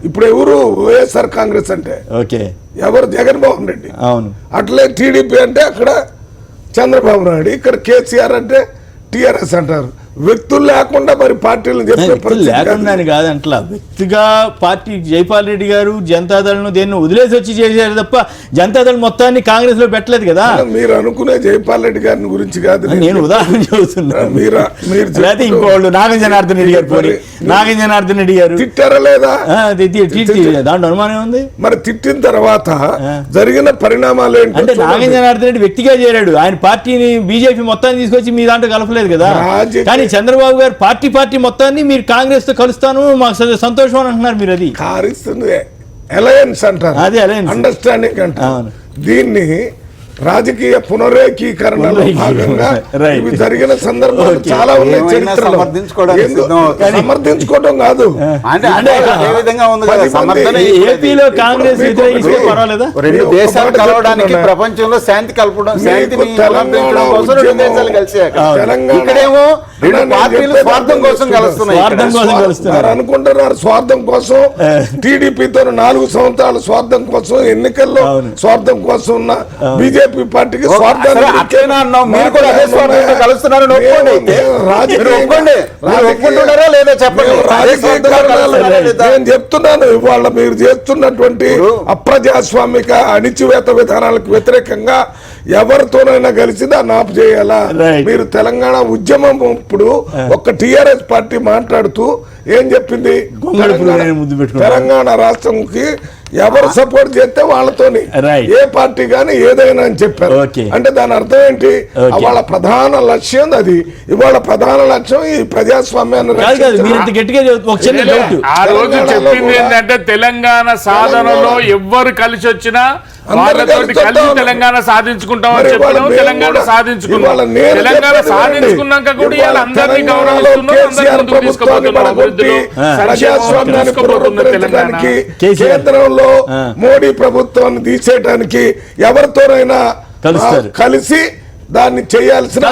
G: ఇప్పుడు ఎవరు వైఎస్ఆర్ కాంగ్రెస్ అంటే ఎవరు? జగన్మోహన్ రెడ్డి.
A: అవును.
G: అట్లే టీడీపీ అంటే అక్కడ చంద్రబాబు నాయుడు, ఇక్కడ కేసీఆర్ అంటే టీఆర్ఎస్ అంటారు. వ్యక్తులు లేకుండా మరి పార్టీలు
A: లేకుండా కాదంట్లా, వ్యక్తిగా పార్టీ జైపాల్ రెడ్డి గారు జనతాదళను దేన్ని వదిలేసి వచ్చి చేశారు తప్ప జనతాదళ మొత్తాన్ని కాంగ్రెస్ లో పెట్టలేదు కదా.
G: మీరు అనుకునే జైపాల్ రెడ్డి గారిని గురించి కాదు,
A: నేను ఉదాహరణ చెబుతున్నా. లేదా ఇంకోళ్ళు నాగం జనార్దన్ రెడ్డి గారు, పోనీ నాగం జనార్దన్ రెడ్డి గారు
G: తిట్టారా లేదా?
A: దాంట్లో అనుమానం ఉంది.
G: మరి తిట్టిన తర్వాత జరిగిన పరిణామాలు ఏంటి?
A: అంటే నాగం జనార్దన్ రెడ్డి వ్యక్తిగా చేరాడు, ఆయన పార్టీని బీజేపీ మొత్తాన్ని తీసుకొచ్చి మీ దాంట్లో కలపలేదు కదా. కానీ చంద్రబాబు గారు పార్టీ మొత్తాన్ని మీరు కాంగ్రెస్ తో కలుస్తాను మాకు సంతోషం అని అంటున్నారు. మీరు అది
G: కారిస్తుంది అలయన్స్ అంటారు, అదే అలయన్స్ అండర్స్టాండింగ్ అంటారు. దీన్ని రాజకీయ పునరేకీకరణలో భాగంగా ఇవి జరిగిన సందర్భాలు చాలా ఉన్నాయి చరిత్రలో. సమర్థించుకోవడం కాదు,
A: ఏపీలో కాంగ్రెస్ వ్యతిరేకిస్తే పర్వాలేదా?
D: రెండు దేశాలు కలవడానికి ప్రపంచంలో శాంతి కలపడం, ఇక్కడేమో రెండు పార్టీలు స్వార్థం కోసం కలుస్తున్నాయి.
G: అనుకుంటున్నారు స్వార్థం కోసం. టీడీపీతో 4 సంవత్సరాలు స్వార్థం కోసం, ఎన్నికల్లో స్వార్థం కోసం ఉన్న బీజేపీ పార్టీకి స్వార్థాన్ని నేను చెప్తున్నాను. ఇవాళ మీరు చేస్తున్నటువంటి అప్రజాస్వామిక అణిచివేత విధానాలకు వ్యతిరేకంగా ఎవరితోనైనా కలిసి దాన్ని ఆపు చేయాలా? మీరు తెలంగాణ ఉద్యమం ఇప్పుడు ఒక టీఆర్ఎస్ పార్టీ మాట్లాడుతూ ఏం చెప్పింది? తెలంగాణ రాష్ట్రంకి ఎవరు సపోర్ట్ చేస్తే వాళ్ళతోని ఏ పార్టీ గానీ ఏదైనా అని చెప్పారు. అంటే దాని అర్థం ఏంటి? వాళ్ళ ప్రధాన లక్ష్యం అది. ఇవాళ ప్రధాన లక్ష్యం ఈ ప్రజాస్వామ్యాన్ని.
F: ఆ రోజు చెప్పింది ఏంటంటే తెలంగాణ సాధనలో ఎవ్వరు కలిసి వచ్చినా వాళ్ళతోటి కలిసి తెలంగాణ సాధించుకుంటామని చెప్పడం. తెలంగాణ సాధించుకున్నాం. తెలంగాణ సాధించుకున్నాక కూడా ఇవాళ అందరినీ గౌరవిస్తున్నాం, అందరినీ ముందుకు తీసుకుపోతున్నాం. అభివృద్ధిలో
G: ప్రజాస్వామ్యాన్ని పునరుద్ధరించడానికి కేంద్రంలో మోడీ ప్రభుత్వాన్ని తీసేయడానికి ఎవరితోనైనా కలిసి దాన్ని చేయాల్సిన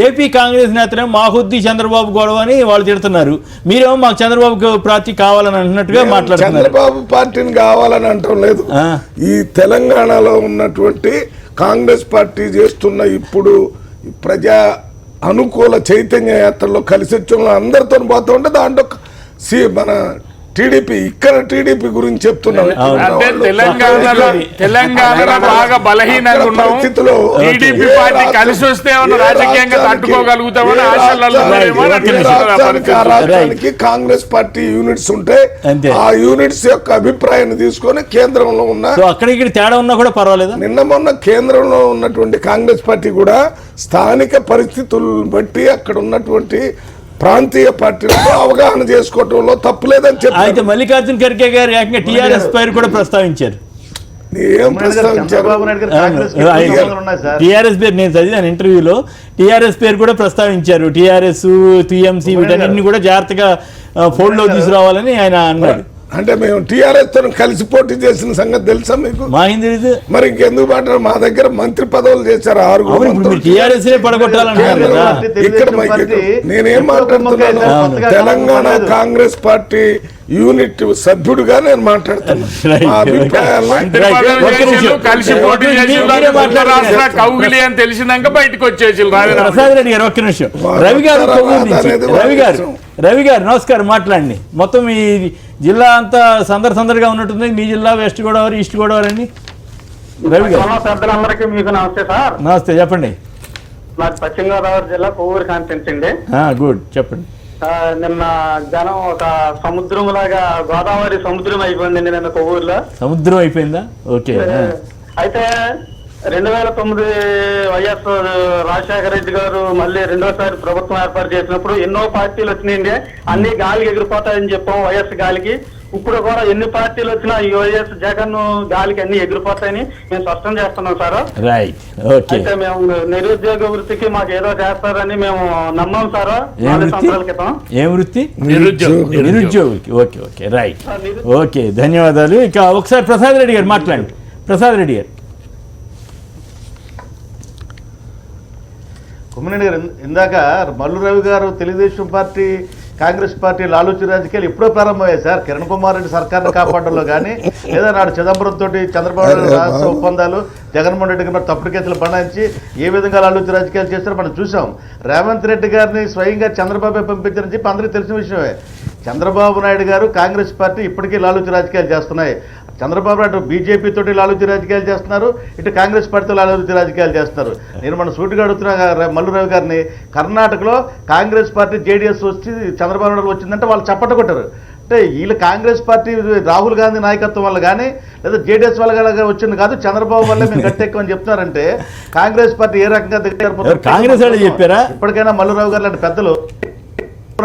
A: ఏపీ కాంగ్రెస్ నేతనే మాహుద్ది చంద్రబాబు గొడవ అని వాళ్ళు తిడుతున్నారు. మీరేమో మాకు చంద్రబాబు పార్టీ కావాలని అంటున్నట్టుగా మాట్లాడుతున్నారు.
G: చంద్రబాబు పార్టీని కావాలని అంటం లేదు. ఈ తెలంగాణలో ఉన్నటువంటి కాంగ్రెస్ పార్టీ చేస్తున్న ఇప్పుడు ప్రజా అనుకూల చైతన్య యాత్రలో కలిసి వచ్చంలో అందరితో పోతూ ఉంటే దాంట్లో మన టీడీపీ, ఇక్కడ టీడీపీ గురించి చెప్తున్నాం.
F: అంటే తెలంగాణలో బాగా బలహీనంగా ఉన్నాం. టీడీపీ పార్టీ కలిసి వస్తే రాజకీయంగా తట్టుకోగలుగుతామని
G: రాష్ట్రానికి కాంగ్రెస్ పార్టీ యూనిట్స్ ఉంటే ఆ యూనిట్స్ యొక్క అభిప్రాయాన్ని తీసుకొని కేంద్రంలో ఉన్న
A: అక్కడ తేడా ఉన్నా కూడా పర్వాలేదు.
G: నిన్న మొన్న కేంద్రంలో ఉన్నటువంటి కాంగ్రెస్ పార్టీ కూడా స్థానిక పరిస్థితులను బట్టి అక్కడ ఉన్నటువంటి ప్రాంతీయ పార్టీలతో అవగాహన చేసుకోవడంలో తప్పులేదని చెప్పి
A: అయితే మల్లికార్జున ఖర్గే గారు ఏకంగా టీఆర్ఎస్ పేరు కూడా ప్రస్తావించారు.
G: ఏం ప్రస్తావించారు?
A: టీఆర్ఎస్ పేరు నేను చదివాను ఇంటర్వ్యూలో. టీఆర్ఎస్ పేరు కూడా ప్రస్తావించారు. టీఆర్ఎస్, టీఎంసీ వీటన్నిటిని కూడా జాగ్రత్తగా ఫోల్డ్ లో తీసుకురావాలని ఆయన అన్నాడు.
G: అంటే మేము టీఆర్ఎస్ తో కలిసి పోటీ చేసిన సంగతి తెలుసా మీకు? మరి ఇంకెందుకు మాట్లాడు? మా దగ్గర మంత్రి పదవులు చేశారు 6
A: టీఆర్ఎస్ పడగొట్టాలన్నారు కదా.
G: ఇక్కడ నేనేం మాట్లాడుతున్నాను? తెలంగాణ కాంగ్రెస్ పార్టీ యూనిట్ సభ్యుడుగా నేను మాట్లాడుతున్నాను.
F: తెలిసినాక బయటకు వచ్చేసి
A: ప్రసాద్ రెడ్డి గారు ఒక్క నిమిషం. రవి గారు నమస్కారం, మాట్లాడండి. మొత్తం ఈ జిల్లా అంతా సందడిగా ఉన్నట్టుంది. మీ జిల్లా వెస్ట్ గోదావరి, ఈస్ట్ గోదావరి అండి. రవి గారు
I: పెద్దలందరికీ మీకు నమస్తే సార్.
A: నమస్తే, చెప్పండి.
I: మాది పశ్చిమ గోదావరి జిల్లా కొవ్వూరు కాన్స్టిట్యూన్సీ అండి.
A: గుడ్, చెప్పండి.
I: నిన్న జనం ఒక సముద్రం లాగా గోదావరి సముద్రం అయిపోయిందండి నిన్న కొవ్వూరులో.
A: సముద్రం అయిపోయిందా? ఓకే.
I: అయితే 2009 వైఎస్ రాజశేఖర రెడ్డి గారు మళ్ళీ రెండోసారి ప్రభుత్వం ఏర్పాటు చేసినప్పుడు ఎన్నో పార్టీలు వచ్చినాయండి, అన్ని గాలికి ఎగిరిపోతాయని చెప్పాం వైఎస్ గాలికి. ఇప్పుడు కూడా ఎన్ని పార్టీలు వచ్చినా ఈ వైఎస్ జగన్ గాలికి అన్ని ఎగిరిపోతాయని మేము స్పష్టం చేస్తున్నాం సార్.
A: రైట్. ఓకే.
I: అయితే మేము నిరుద్యోగ వృత్తికి మాకు ఏదో చేస్తారని మేము నమ్మాం సార్ 4 సంవత్సరాల క్రితం.
A: ఏ వృత్తి? నిరుద్యోగులకి. Okay okay right. ఓకే ధన్యవాదాలు. ఇక ఒకసారి ప్రసాద్ రెడ్డి గారు మాట్లాడండి. ప్రసాద్ రెడ్డి గారు.
B: కొమ్మినేని గారు, ఇందాక మల్లు రవి గారు తెలుగుదేశం పార్టీ కాంగ్రెస్ పార్టీ లాలూచి రాజకీయాలు ఎప్పుడో ప్రారంభమయ్యాయి సార్. కిరణ్ కుమార్ రెడ్డి సర్కార్ని కాపాడడంలో కానీ, లేదా నాడు చిదంబరం తోటి చంద్రబాబు నాయుడు రాష్ట్ర ఒప్పందాలు, జగన్మోహన్ రెడ్డి గారు తప్పుడు కేసులు బనాయించి ఏ విధంగా లాలూచి రాజకీయాలు చేస్తారో మనం చూసాం. రేవంత్ రెడ్డి గారిని స్వయంగా చంద్రబాబు పంపించారని చెప్పి అందరికీ తెలిసిన విషయమే. చంద్రబాబు నాయుడు గారు కాంగ్రెస్ పార్టీ ఇప్పటికీ లాలూచి రాజకీయాలు చేస్తున్నాయి. చంద్రబాబు నాయుడు బీజేపీ తోటి లాలూచి రాజకీయాలు చేస్తున్నారు, ఇటు కాంగ్రెస్ పార్టీతో లాలూచి రాజకీయాలు చేస్తున్నారు. నేను మన సూటిగా అడుగుతున్నా మల్లు రవి గారిని, కర్ణాటకలో కాంగ్రెస్ పార్టీ జేడీఎస్ వచ్చి చంద్రబాబు నాయుడు వచ్చిందంటే వాళ్ళు చప్పట కొట్టారు. అంటే వీళ్ళు కాంగ్రెస్ పార్టీ రాహుల్ గాంధీ నాయకత్వం వల్ల కానీ, లేదా జేడీఎస్ వల్ల వచ్చింది కాదు, చంద్రబాబు వల్లే మేము గట్టెక్కమని చెప్తున్నారంటే కాంగ్రెస్ పార్టీ ఏ రకంగా దగ్గర
A: కాంగ్రెస్ వాళ్ళు చెప్పారా?
B: ఇప్పటికైనా మల్లు రవి గారు లాంటి పెద్దలు,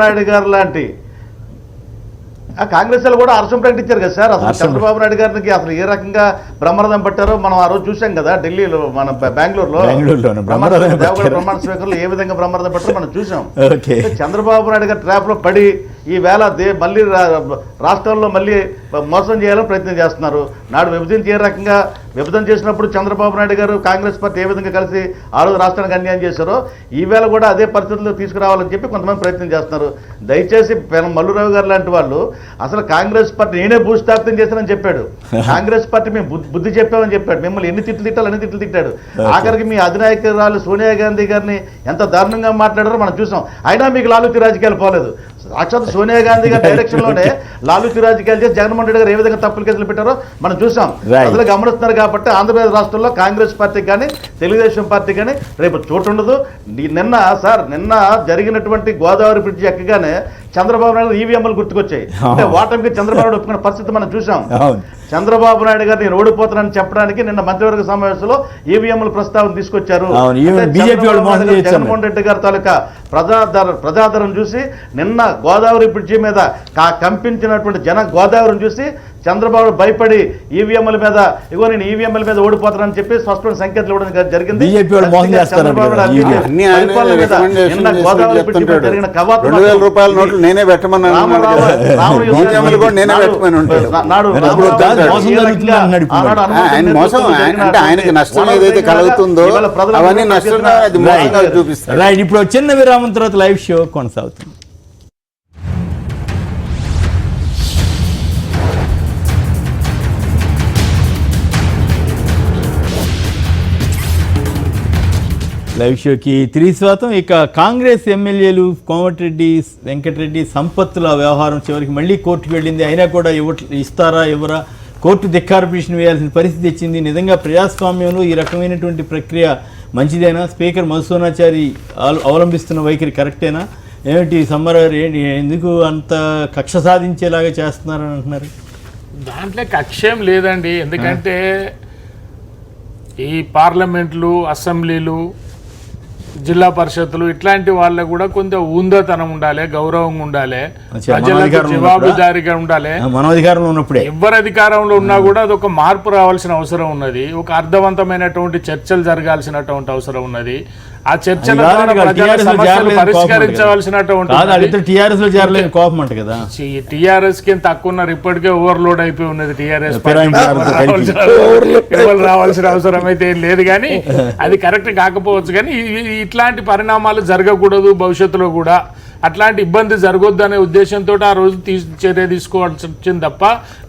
B: నాయుడు గారు లాంటి కాంగ్రెస్ వాళ్ళు కూడా హర్షం ప్రకటించారు కదా సార్. అసలు చంద్రబాబు నాయుడు గారికి అసలు ఏ రకంగా బ్రహ్మరథం పట్టారో మనం ఆ రోజు చూసాం కదా. ఢిల్లీలో, మన బెంగళూరులో దేవగడ ప్రమాణ స్వీకరణలో ఏ విధంగా బ్రహ్మరథం పట్టారో మనం చూసాం. చంద్రబాబు నాయుడు గారి ట్రాప్ లో పడి ఈ వేళ మళ్ళీ రాష్ట్రాల్లో మళ్ళీ మోసం చేయాలని ప్రయత్నం చేస్తున్నారు. నాడు విభజించి ఏ రకంగా విభజన చేసినప్పుడు చంద్రబాబు నాయుడు గారు కాంగ్రెస్ పార్టీ ఏ విధంగా కలిసి ఆ రోజు రాష్ట్రానికి అన్యాయం చేశారో, ఈవేళ కూడా అదే పరిస్థితుల్లో తీసుకురావాలని చెప్పి కొంతమంది ప్రయత్నం చేస్తున్నారు. దయచేసి మల్లురావు గారు లాంటి వాళ్ళు అసలు కాంగ్రెస్ పార్టీ నేనే భూస్థాపితం చేశానని చెప్పాడు. కాంగ్రెస్ పార్టీ మేము బుద్ధి చెప్పామని చెప్పాడు. మిమ్మల్ని ఎన్ని తిట్లు తిట్టాలి అన్ని తిట్లు తిట్టాడు. ఆఖరికి మీ అధినాయకురాలు సోనియా గాంధీ గారిని ఎంత దారుణంగా మాట్లాడారో మనం చూసాం. అయినా మీకు లాలూచి రాజకీయాలు పోలేదు. సాక్షాత్ సోనియా గాంధీ గారి డైరెక్షన్ లోనే లాలూచి రాజకీయాలు చేసి జగన్మోహన్ రెడ్డి గారు ఏ విధంగా తప్పులు కేసులు పెట్టారో మనం చూసాం. ప్రజలు గమనిస్తున్నారు కాబట్టి ఆంధ్రప్రదేశ్ రాష్ట్రంలో కాంగ్రెస్ పార్టీ కానీ తెలుగుదేశం పార్టీ కానీ రేపు చోటు ఉండదు. నిన్న జరిగినటువంటి గోదావరి బ్రిడ్జి ఎక్కగానే చంద్రబాబు నాయుడు ఈవీఎంలు గుర్తుకొచ్చాయి. అంటే ఓటమికి చంద్రబాబు నాయుడు ఒప్పుకున్న పరిస్థితి మనం చూసాం. చంద్రబాబు నాయుడు గారు నేను ఓడిపోతానని చెప్పడానికి నిన్న మంత్రివర్గ సమావేశంలో ఈవీఎంల ప్రస్తావన తీసుకొచ్చారు. జగన్మోహన్ రెడ్డి గారి తాలూకా ప్రజాదరణ చూసి నిన్న గోదావరి బ్రిడ్జి మీద కంపించినటువంటి గోదావరిని చూసి చంద్రబాబు భయపడి ఈవీఎంల మీద నేను ఈవీఎంల మీద ఓడిపోతానని చెప్పి స్పష్టమైన సంకేతాలు ఇవ్వడం జరిగింది. గోదావరి బ్రిడ్జి మీద జరిగిన కవాతు
D: నేనే పెట్టమన్నాను. ఆయనకి నష్టం ఏదైతే కలుగుతుందో అవన్నీ నష్టంగా చూపిస్తారు.
A: రైట్. ఇప్పుడు చిన్న విరామం తర్వాత లైవ్ షో కొనసాగుతుంది. లైవ్ షోకి తిరిగి స్వాగతం. ఇక కాంగ్రెస్ ఎమ్మెల్యేలు కోమటిరెడ్డి, వెంకటరెడ్డి సంపత్తుల వ్యవహారం చివరికి మళ్ళీ కోర్టుకు వెళ్ళింది. అయినా కూడా ఇస్తారా ఎవరా, కోర్టు ధిక్కార పిటిషన్ వేయాల్సిన పరిస్థితి వచ్చింది. నిజంగా ప్రజాస్వామ్యంలో ఈ రకమైనటువంటి ప్రక్రియ మంచిదేనా? స్పీకర్ మధుసూదనాచారి అవలంబిస్తున్న వైఖరి కరెక్టేనా? ఏమిటి సమ్మర్ ఏంటి, ఎందుకు అంత కక్ష సాధించేలాగా చేస్తున్నారని అంటున్నారు?
F: దాంట్లో కక్ష ఏం లేదండి. ఎందుకంటే ఈ పార్లమెంట్లు, అసెంబ్లీలు, జిల్లా పరిషత్తులు ఇట్లాంటి వాళ్ళకు కూడా కొంత ఊందతనం ఉండాలి, గౌరవంగా ఉండాలి, ప్రజలకు జవాబుదారీగా ఉండాలి. ఎవరి అధికారంలో ఉన్నా కూడా అదొక మార్పు రావాల్సిన అవసరం ఉన్నది. ఒక అర్థవంతమైన చర్చలు జరగాల్సినటువంటి అవసరం ఉన్నది. ఆ చర్చల ద్వారా ప్రజల సమస్యలు పరిష్కరించవలసినటువంటి టీఆర్ఎస్ కి తక్కువ ఉన్నారు. ఇప్పటికే ఓవర్లోడ్ అయిపోయి ఉన్నది టీఆర్ఎస్. రావాల్సిన అవసరం అయితే ఏం లేదు. కానీ అది కరెక్ట్ కాకపోవచ్చు. కానీ ఇట్లాంటి పరిణామాలు జరగకూడదు భవిష్యత్తులో కూడా. అట్లాంటి ఇబ్బంది జరగొద్దు అనే ఉద్దేశంతో ఆ రోజు చర్య తీసుకోవాల్సి వచ్చింది తప్ప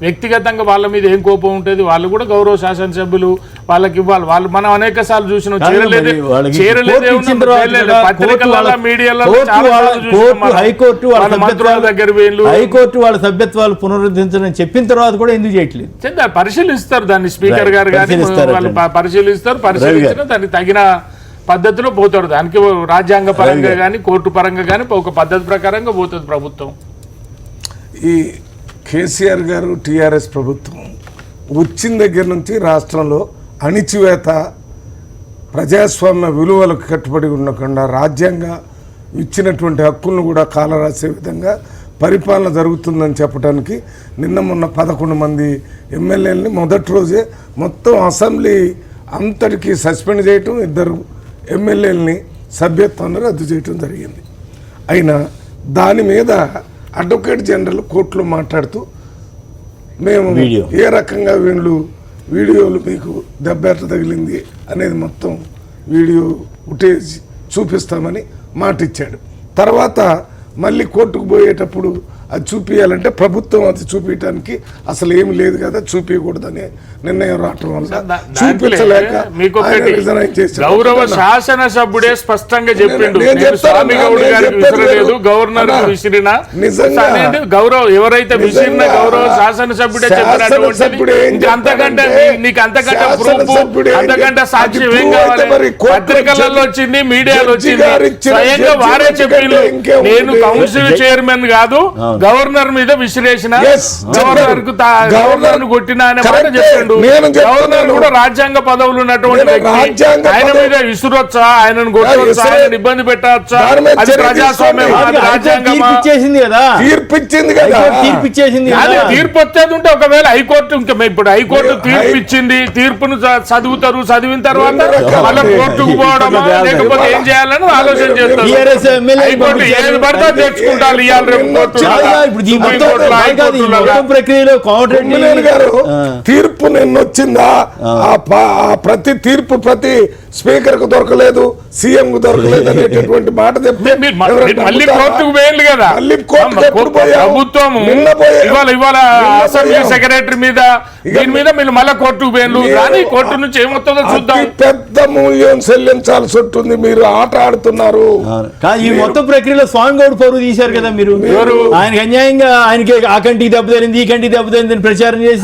F: వ్యక్తిగతంగా వాళ్ళ మీద ఏం కోపం ఉంటుంది. వాళ్ళు కూడా గౌరవ శాసనసభ్యులు, వాళ్ళకి ఇవ్వాలి. వాళ్ళు మనం అనేక సార్లు చూసినాం.
A: హైకోర్టు వాళ్ళ సభ్యత్వాలు పునరుద్ధరించడం చెప్పిన తర్వాత కూడా ఎందుకు చేయట్లేదు?
F: పరిశీలిస్తారు దాన్ని. స్పీకర్ గారు కానీ వాళ్ళు పరిశీలిస్తారు. పరిశీలించిన దానికి తగిన పద్ధతిలో పోతారు. దానికి రాజ్యాంగ పరంగా కానీ కోర్టు పరంగా కానీ ఒక పద్ధతి ప్రకారంగా పోతుంది ప్రభుత్వం.
G: ఈ కేసీఆర్ గారు టీఆర్ఎస్ ప్రభుత్వం వచ్చిన దగ్గర నుంచి రాష్ట్రంలో అణిచివేత, ప్రజాస్వామ్య విలువలకు కట్టుబడి ఉండకుండా రాజ్యాంగ ఇచ్చినటువంటి హక్కులను కూడా కాలరాసే విధంగా పరిపాలన జరుగుతుందని చెప్పడానికి నిన్న మొన్న 11 మంది ఎమ్మెల్యేలని మొదటి రోజే మొత్తం అసెంబ్లీ అంతటికీ సస్పెండ్ చేయటం, 2 ఎమ్మెల్యేలని సభ్యత్వాన్ని రద్దు చేయటం జరిగింది. అయినా దాని మీద అడ్వకేట్ జనరల్ కోర్టులో మాట్లాడుతూ మేము ఏ రకంగా వీడియోలు మీకు దెబ్బ ఎట్లా తగిలింది అనేది మొత్తం వీడియో ఫుటేజ్ చూపిస్తామని మాట ఇచ్చాడు. తర్వాత మళ్ళీ కోర్టుకు పోయేటప్పుడు అది చూపించాలంటే ప్రభుత్వం అది చూపించడానికి అసలు ఏమి లేదు కదా, చూపించకూడదనే నిర్ణయం రావటం వల్ల చూపించలేక
F: గౌరవ శాసనసభ్యుడే స్పష్టంగా చెప్పిండు, స్వామి గౌడ్ గారికి విసిరలేదు, గవర్నర్ విసిరిన గౌరవ ఎవరైతే విసిరిన గౌరవ శాసనసభ్యుడే చెప్పినటువంటి అంతకంటే నీకు అంతకంటే ప్రూఫ్ అంతకంటే సాక్ష్యం ఏం కావాలి? పత్రికలలో వచ్చింది, మీడియాలో వచ్చింది, స్వయంగా వారే చెప్పిండు. నేను కౌన్సిల్ చైర్మన్ కాదు, గవర్నర్ మీద విశ్లేషణ, గవర్నర్ కొట్టిన అనే మాట చెప్పండు. గవర్నర్ కూడా రాజ్యాంగ పదవులు ఉన్నటువంటి వ్యక్తి, ఆయన మీద విసురొచ్చా, ఆయనను కొట్టవచ్చా, ఆయన ఇబ్బంది పెట్టవచ్చా? అది ప్రజాస్వామ్యం, రాజ్యాంగం
G: తీర్పిచ్చింది.
F: తీర్పు వచ్చేది ఉంటే ఒకవేళ హైకోర్టు ఇంకా ఇప్పుడు హైకోర్టు తీర్పు ఇచ్చింది, తీర్పును చదువుతారు, చదివిన తర్వాత మళ్ళీ కోర్టుకు పోవడమా లేకపోతే ఏం చేయాలని ఆలోచన చేస్తారు. హైకోర్టు ఏది పడితే తెచ్చుకుంటారు ఇవాళ
G: తీర్పు నిన్న వచ్చిందా? ప్రతి తీర్పు ప్రతి స్పీకర్ కు దొరకలేదు, సీఎం కు దొరకలేదు అనేటటువంటి మాట చెప్తే
F: మళ్ళీ కోర్టుకు పోయింది కదా ప్రభుత్వం. ఇవాళ అసెంబ్లీ సెక్రటరీ మీద దీని మీద మీరు మళ్ళీ కోర్టుకు పోయిండ్రు, కానీ కోర్టు నుంచి ఏమొస్తుందో చూద్దాం.
G: పెద్ద మూల్యం చెల్లించాల్సి ఉంటుంది. మీరు ఆట ఆడుతున్నారు.
A: ఈ మొత్తం ప్రక్రియలో స్వామి గౌడ్ పరువు తీశారు కదా మీరు. ఆయనకి అన్యాయంగా ఆయనకి ఆ కంటికి దెబ్బ తగిలింది, ఈ కంటికి దెబ్బ తగిలింది ప్రచారం చేసి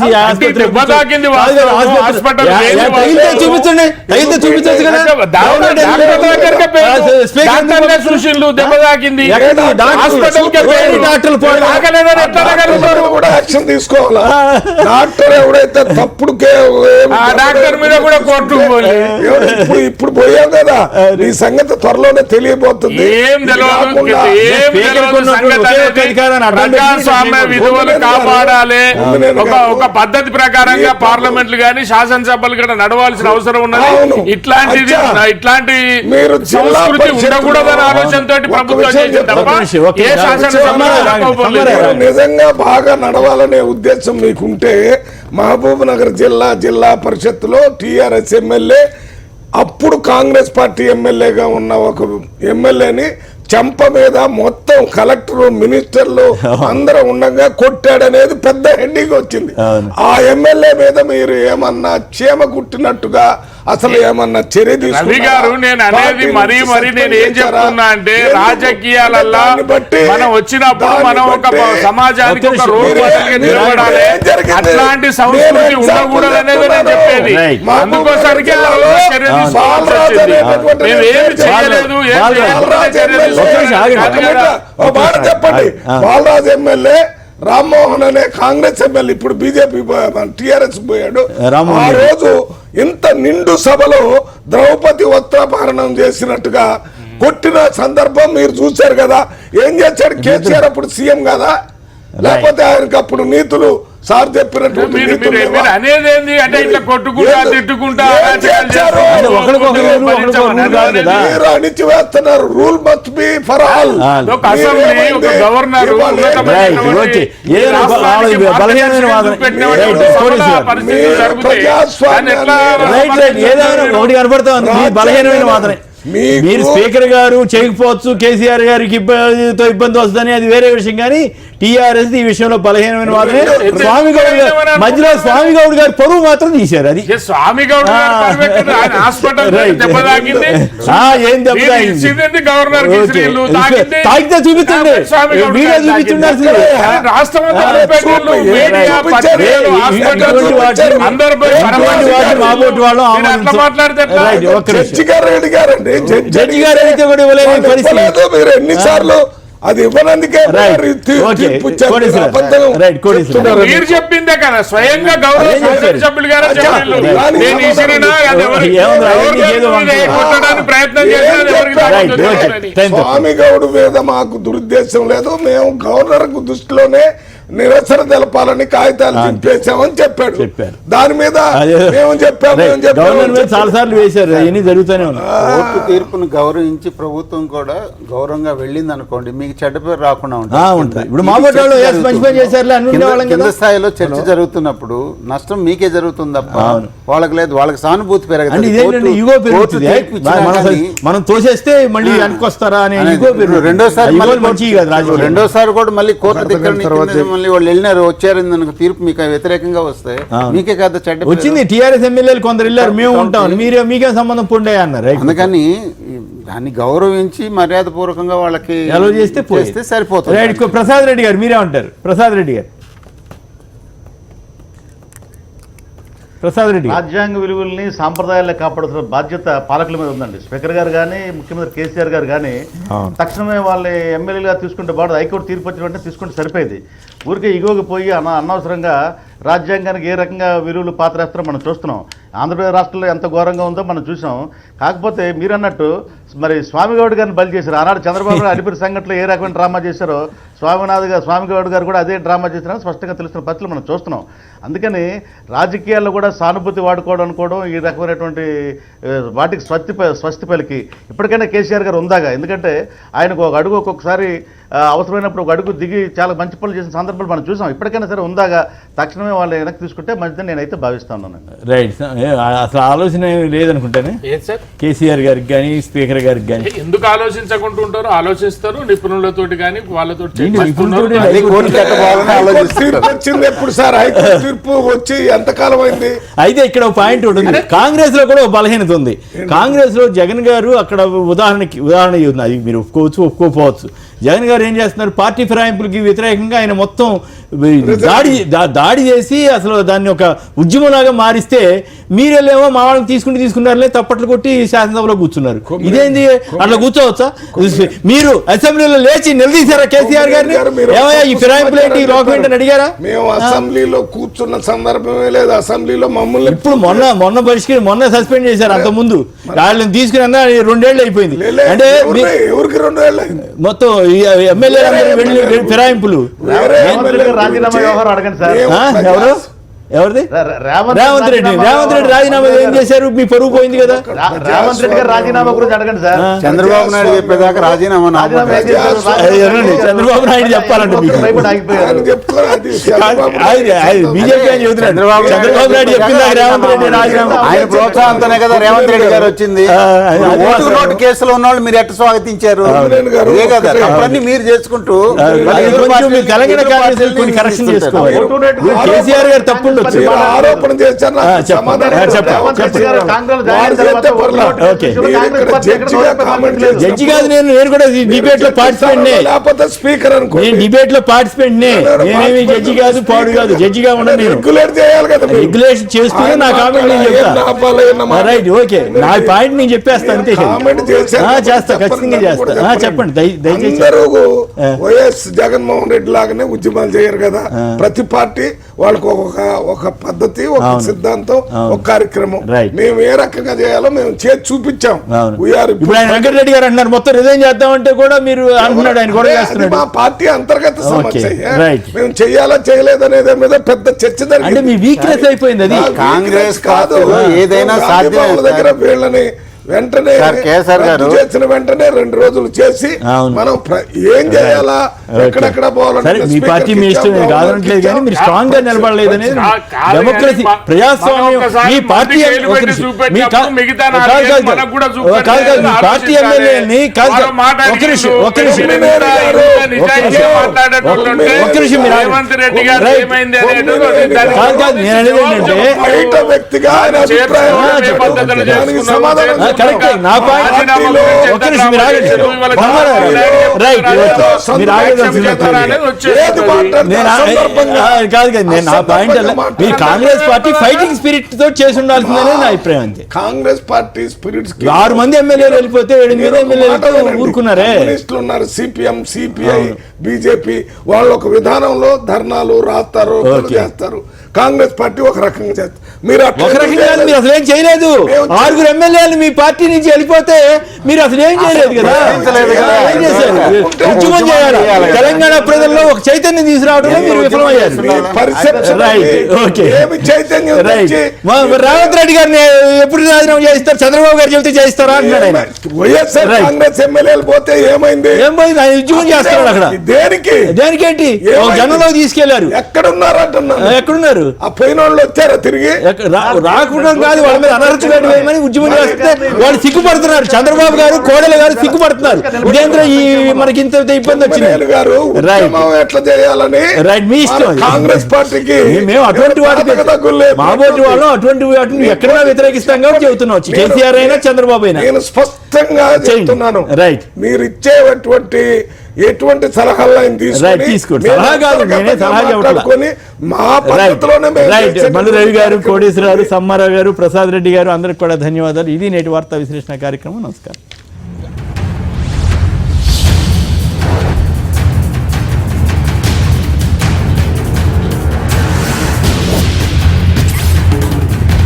A: చూపించండి, చూపించచ్చు కదా.
F: దెబ్బ తాకింది,
G: యాక్షన్ తీసుకోవాలా? డాక్టర్ ఎవడైతే తప్పుడు
F: డాక్టర్ మీద కూడా కోర్టుకు
G: ఇప్పుడు పోయాం కదా, ఈ సంగతి త్వరలోనే తెలియబోతుంది.
F: ఏం ప్రజాస్వామ్య విలువలు కాపాడాలి, ఒక పద్ధతి ప్రకారంగా పార్లమెంట్లు గానీ శాసనసభలు కూడా నడవాల్సిన అవసరం ఉన్నది. ఇట్లాంటి సంస్కృతి ఉండకూడదనే ఆలోచనతో ప్రభుత్వం చేసింది తప్ప ఏ శాసనసభ
G: నిజంగా బాగా నడవాలనే ఉద్దేశం మీకుంటే మహబూబ్ నగర్ జిల్లా పరిషత్తులో టీఆర్ఎస్ ఎమ్మెల్యే, అప్పుడు కాంగ్రెస్ పార్టీ ఎమ్మెల్యేగా ఉన్న ఒక ఎమ్మెల్యేని చెంప మీద మొత్తం కలెక్టర్, మినిస్టర్లు అందరూ ఉండగా కొట్టాడనేది పెద్ద హెడ్డింగ్ వచ్చింది. ఆ ఎమ్మెల్యే మీద మీరు ఏమన్నా క్షేమ కుట్టినట్టుగా అసలు ఏమన్నా చర్య
F: తీసుకున్నారు? నేను అనేది మరీ నేను ఏం చెప్తున్నా అంటే రాజకీయాలల్లో మనం వచ్చినప్పుడు మనం ఒక సమాజానికి ఒక రోల్ మోడల్గా నిలబడాలి. అట్లాంటి సంస్కృతి ఉండకూడదు అనేది నేను చెప్పేది. అందుకోసానికి చర్య తీసుకోవాల్సి వచ్చింది. మేము ఏమి చేయలేదు,
G: చెప్పండి. బాలరాజు ఎమ్మెల్యే, రామ్మోహన్ అనే కాంగ్రెస్ ఎమ్మెల్యే ఇప్పుడు బీజేపీ టీఆర్ఎస్ పోయాడు. ఆ రోజు ఇంత నిండు సభలో ద్రౌపది వస్త్రాపహరణం చేసినట్టుగా కొట్టిన సందర్భం మీరు చూశారు కదా. ఏం చేశాడు కేసీఆర్? అప్పుడు సీఎం కదా, లేకపోతే ఆయనకు అప్పుడు నీతులు సార్ చెప్పినట్టు
F: అనేది అంటే ఇట్లా కొట్టుకుంటా తిట్టుకుంటా
G: అణిచివేస్తున్నారు. Rule must be for all.
F: Assembly ఒక గవర్నర్
A: బలహీనమైన వాదనే. మీరు స్పీకర్ గారు చేయకపోవచ్చు, కేసీఆర్ గారికి ఇబ్బంది వస్తుందని అది వేరే విషయం, కానీ టీఆర్ఎస్ ఈ విషయంలో బలహీనమైన వాదనే. స్వామి గౌడ్ గారు మధ్యలో స్వామి గౌడ్ గారు పరువు మాత్రం తీశారు. అది
F: స్వామి గౌడ్ హాస్పిటల్ దెబ్బ తాకింది,
A: ఏం దెబ్బ తాకింది
F: గవర్నర్
A: తాకితే చూపించండి, మీడియా చూపించుండాల్సింది.
F: అందరూ
G: రెడ్డి గారండి
A: జడ్జి గారు అడిగితే కూడా ఇవ్వలేని పరిస్థితి.
G: ఇవ్వలేదు. మీరు ఎన్నిసార్లు అది ఇవ్వనందుకే
A: Right.
G: మీరు
A: Okay.
G: తీర్పు ఇచ్చారు.
A: కోడి సార్.
G: అబద్ధం
A: Right. కోడి సార్.
G: చెప్తున్నారని.
F: మీరు చెప్పిందే కదా స్వయంగా గౌరవ
A: అదే చెప్పారు.
F: శాసనసభ్యులు గారు చెప్పారు.
G: దానికి
F: నేను ఇసిరినా అది ఎవరు-
A: ఏముంది?
F: ఎవరు
A: అవన్నీ ఏదో
F: చేతులు కొట్టడానికి ప్రయత్నం చేసినా అది ఎవరికి
A: Right.
F: తెలియదు
A: Okay.
F: అని.
A: Time up.
G: స్వామి గౌడ్ మీద మాకు దురుద్దేశం లేదు, మేము గవర్నర్ కు దృష్టిలోనే నిరసన తెలపాలని కాగితాలు దింపేశామని చెప్పాడు.
A: చెప్పారు.
G: దాని మీద
A: అదే.
G: మేము చెప్పాము
A: గవర్నర్ మీద చాలా సార్లు వేశారు, అవన్నీ జరుగుతూనే ఉన్నాయి.
D: కోర్టు తీర్పును గౌరవించి ప్రభుత్వం కూడా గౌరవంగా వెళ్ళింది అనుకోండి, మీకు చెడ్డ పేరు రాకుండా
A: ఉంటుంది. ఇప్పుడు మామూలు వాళ్ళు yes, మంచి పని చేశారులే అని ఉండేవాళ్ళం
D: కింద
A: కదా.
D: స్థాయిలో చర్చ జరుగుతున్నప్పుడు నష్టం మీకే జరుగుతుంది తప్ప
A: అవును.
D: వాళ్ళకి లేదు, వాళ్ళకి సానుభూతి
A: అంటే
D: పెరగదు.
A: ఇదేంటంటే ఈగో పెరుగుతుంది. మనం తోసేస్తే మళ్ళీ వెనకొస్తారా అనే ఈగో పెరుగుతుంది.
D: రెండోసారి
A: ఈగోలు మంచివి కాదు రాజకీయాలు.
D: రెండోసారి కూడా మళ్ళీ కోర్టు దగ్గర మళ్ళీ వాళ్ళు వెళ్ళినారు, వచ్చారు తీర్పు మీకు వ్యతిరేకంగా వస్తే మీకే కదా చెడ్డ పేరు.
A: వచ్చింది. టీఆర్ఎస్ ఎమ్మెల్యేలు కొందరు వెళ్ళారు, మేము ఉంటాం, మీకేం సంబంధం పొండే అన్నారు.
D: అందుకని దాన్ని గౌరవించి మర్యాద పూర్వకంగా వాళ్ళకి
A: ఎలా చేస్తే
D: సరిపోతుంది.
A: రైట్. ప్రసాద్ రెడ్డి గారు మీరే ఉంటారు. ప్రసాద్ రెడ్డి గారు
B: రాజ్యాంగ విలువల్ని సాంప్రదాయాల్లో కాపాడుతున్న బాధ్యత పాలకుల మీద ఉందండి. స్పీకర్ గారు కానీ ముఖ్యమంత్రి కేసీఆర్ గారు కానీ తక్షణమే వాళ్ళ ఎమ్మెల్యేలుగా తీసుకుంటే బాగుంది. హైకోర్టు తీర్పు వచ్చిన వెంటనే తీసుకుంటే సరిపోయేది. ఊరికే ఇగోకి పోయి అనవసరంగా రాజ్యాంగానికి ఏ రకంగా విలువలు పాత్రేస్తారో మనం చూస్తున్నాం. ఆంధ్రప్రదేశ్ రాష్ట్రంలో ఎంత ఘోరంగా ఉందో మనం చూసాం. కాకపోతే మీరన్నట్టు మరి స్వామిగౌడ్ గారిని బలి చేశారు. ఆనాడు చంద్రబాబు నాయుడు అలిపిరి సంఘటనలో ఏ రకమైన డ్రామా చేశారో స్వామిగౌడ్ గారు కూడా అదే డ్రామా చేశారని స్పష్టంగా తెలుస్తున్న పరిస్థితులు మనం చూస్తున్నాం. అందుకని రాజకీయాల్లో కూడా సానుభూతి వాడుకోవడం అనుకోవడం ఈ రకమైనటువంటి వాటికి స్వస్తి పలికి ఇప్పటికైనా కేసీఆర్ గారు ఉందాగా. ఎందుకంటే ఆయనకు ఒక అడుగు ఒక్కొక్కసారి అవసరమైనప్పుడు ఒక అడుగు దిగి చాలా మంచి పనులు చేసిన సందర్భాలు మనం చూసాం. ఇప్పటికైనా సరే ఉందాగా తక్షణమే వాళ్ళు వెనక్కి తీసుకుంటే మంచిదని నేనైతే భావిస్తా ఉన్నాను.
A: రైట్. అసలు ఆలోచన లేదనుకుంటానే కేసీఆర్ గారికి కానీ స్పీకర్ గారికి కానీ.
F: ఎందుకు ఆలోచించకుండా ఉంటారు? ఆలోచిస్తారు నిపుణులతోటి కానీ వాళ్ళతో.
G: తీర్పు వచ్చింది ఎప్పుడు సార్? హైకోర్టు తీర్పు వచ్చి ఎంతకాలం అయింది?
A: అయితే ఇక్కడ పాయింట్ ఉంటుంది. కాంగ్రెస్ లో కూడా ఒక బలహీనత ఉంది. కాంగ్రెస్ లో జగన్ గారు అక్కడ ఉదాహరణ ఉంది, అది మీరు ఒప్పుకోవచ్చు ఒప్పుకోకపోవచ్చు. జగన్ గారు ఏం చేస్తున్నారు? పార్టీ ఫిరాయింపులకి వ్యతిరేకంగా ఆయన మొత్తం దాడి చేసి అసలు దాన్ని ఒక ఉద్యమంలాగా మారిస్తే మీరేమో మా వాళ్ళని తీసుకున్నారులే తప్పట్లు కొట్టి శాసనసభలో కూర్చున్నారు. ఇదేంది? అట్లా కూర్చోవచ్చా? మీరు అసెంబ్లీలో లేచి నిలదీశారా కేసీఆర్ గారిని? ఏమయ్యా ఈ ఫిరాయింపులు ఏంటి, ఈ లోకం ఏంటని అడిగారా?
G: మేము అసెంబ్లీలో కూర్చున్న సందర్భమే లేదు. అసెంబ్లీలో మమ్మల్ని
A: ఇప్పుడు మొన్న సస్పెండ్ చేశారు. అంత ముందు వాళ్ళని తీసుకుని 2 ఏళ్ళు అయిపోయింది. అంటే
G: ఎవరికి 2 ఏళ్ళు అయింది?
A: మొత్తం ఎమ్మెల్యే ఫిరాయింపులు.
B: రాజీనామా వ్యవహారం అడగండి సార్.
A: ఎవరిది? రేవంత్ రెడ్డి రాజీనామా ఏం చేశారు? మీ పరువు పోయింది కదా.
B: రేవంత్ రెడ్డి గారు రాజీనామా గురించి అడగండి సార్.
D: చంద్రబాబు నాయుడు చెప్పేదాకా రాజీనామా
A: చంద్రబాబు నాయుడు చెప్పాలంటే మీకు బీజేపీ అని చెబుతున్నారు. చంద్రబాబు నాయుడు చెప్పిందా రేవంత్ రెడ్డి రాజీనామా?
D: ఆయన ప్రోత్సాహంతోనే కదా రేవంత్ రెడ్డి గారు వచ్చింది. ఓటు నోటు కేసులో ఉన్న వాళ్ళు మీరు ఎట్లా స్వాగతించారు? ఇదే కదా తప్పన్నీ మీరు చేసుకుంటూ
A: తెలంగాణ కాంగ్రెస్ కొన్ని కరెక్షన్ చేసుకోవాలి. కేసీఆర్ గారు తప్పు
G: ఆరోపణ చేశారు.
A: జడ్జి కాదు, నేను కూడా డిబేట్ లో పార్టిసిపెంట్.
G: లేకపోతే స్పీకర్ అనుకో.
A: నేను డిబేట్ లో పార్టిసిపెంట్. నేనేమి జడ్జి కాదు, పాడు కాదు. జడ్జిగా ఉండను. నేను
G: రెగ్యులేట్ చేయాలి కదా.
A: రెగ్యులేషన్ చేస్తూనే నా కామెంట్ నేను చెప్తా. Right, okay. నా పాయింట్ నేను చెప్పేస్తాను అంతే. చేస్తా, ఖచ్చితంగా చేస్తా. చెప్పండి దయచేసి.
G: వైఎస్ జగన్మోహన్ రెడ్డి లాగానే ఉద్యమాలు చేయరు కదా. ప్రతి పార్టీ వాళ్ళకు ఒక పద్ధతి, ఒక సిద్ధాంతం, ఒక కార్యక్రమం. మేము ఏ రకంగా చేయాలో మేము చేసి చూపించాం.
A: ఇప్పుడు ఆయన వెంకటరెడ్డి గారు అంటున్నారు మొత్తం రిజైన్ చేద్దామంటే కూడా మీరు అంటున్నాడు. ఆయన కూడా చేస్తున్నాడు.
G: మా పార్టీ అంతర్గత సమస్య. మేము చెయ్యాలా చేయలేదనేది మీద పెద్ద చర్చ జరిగింది.
A: అంటే మీ వీక్నెస్ అయిపోయింది అది.
D: కాంగ్రెస్ కాదు, ఏదైనా సాధ్యం
G: దగ్గర వీళ్ళని వెంటనే చేసిన వెంటనే 2 రోజులు చేసి మనం ఏం చేయాలా, ఎక్కడెక్కడ పోవాలంటే
A: మీ పార్టీ మీ ఇష్టం కాదనట్లేదు, కానీ మీరు స్ట్రాంగ్ గా నిలబడలేదు అనేది డెమోక్రసీ, ప్రజాస్వామ్యం. మీ పార్టీ పార్టీ ఎమ్మెల్యేని
G: వ్యక్తిగా సమాధానం
A: కరెక్ట్. నా పాయింట్ ఒక్క నిమిషం మీరు ఆగండి. రైట్, మీరు కాదు కదా, నేను నా పాయింట్ మీరు కాంగ్రెస్ పార్టీ ఫైటింగ్ స్పిరిట్ తో చేసి ఉండాల్సిందనే నా అభిప్రాయం. అంతే.
G: కాంగ్రెస్ పార్టీ స్పిరిట్
A: 6 మంది ఎమ్మెల్యేలు వెళ్ళిపోతే 7 ఎమ్మెల్యేలతో ఊరుకున్నారే.
G: ఉన్నారు సిపిఎం, సిపిఐ, బీజేపీ. వాళ్ళు ఒక విధానంలో ధర్నాలు రాస్తారు, చేస్తారు. కాంగ్రెస్ పార్టీ ఒక రకంగా చేస్తారు. మీరు
A: ఒక రకంగా మీరు అసలు ఏం చేయలేదు. 6 ఎమ్మెల్యేలు మీ పార్టీ నుంచి వెళ్ళిపోతే మీరు అసలు ఏం చేయలేదు కదా. ఏం చేశారు? ఉద్యమం చేయాలి. తెలంగాణ ప్రజల్లో ఒక చైతన్యం తీసుకురావడంలో మీరు విఫలమయ్యారు. రేవంత్ రెడ్డి గారిని ఎప్పుడు రాజీనామా చేస్తారు? చంద్రబాబు గారు చెబితే చేస్తారా అంటున్నాడు ఆయన.
G: వైఎస్ఆర్ కాంగ్రెస్ ఎమ్మెల్యేలు పోతే ఏమైంది?
A: ఆయన ఉద్యమం చేస్తున్నాడు అక్కడ.
G: దేనికి?
A: దేనికేంటి? జనంలో తీసుకెళ్లారు.
G: ఎక్కడున్నారు అంటున్నారు.
A: ఎక్కడున్నారు?
G: ఆ పోయిన వాళ్ళు వచ్చారా తిరిగి?
A: రాకుండా కాదు, వాళ్ళ మీద అనర్హత వేటు వేయమని ఉద్యమం చేస్తే వాళ్ళు సిగ్గుపడుతున్నారు. చంద్రబాబు గారు, కోడెల గారు సిగ్గుపడుతున్నారు. ఇదేంద్ర ఈ మనకి ఇంత ఇబ్బంది వచ్చింది
G: గారు ఎట్లా చేయాలని.
A: రైట్, మీ ఇష్టం.
G: కాంగ్రెస్ పార్టీకి
A: మేము అటువంటి వాటికి మాబోటి వాళ్ళం అటువంటి వాటిని ఎక్కడైనా వ్యతిరేకిస్తాం కాబట్టి చెబుతున్నాం. కేసీఆర్ అయినా చంద్రబాబు అయినా
G: నేను స్పష్టంగా చెప్తున్నాను.
A: రైట్,
G: మీరు ఇచ్చేటువంటి ఎటువంటి సలహాలను
A: తీసుకోండి. సలహా కాదు, నేనే సలహా చెప్పాలి.
G: మా పద్ధతిలోనే
A: రైట్. మల్లు రవి గారు, కోటేశ్వరరావు, సమ్మారావు గారు, ప్రసాద్ రెడ్డి గారు, అందరికి కూడా ధన్యవాదాలు. ఇది నేటి వార్తా విశ్లేషణ కార్యక్రమం. నమస్కారం.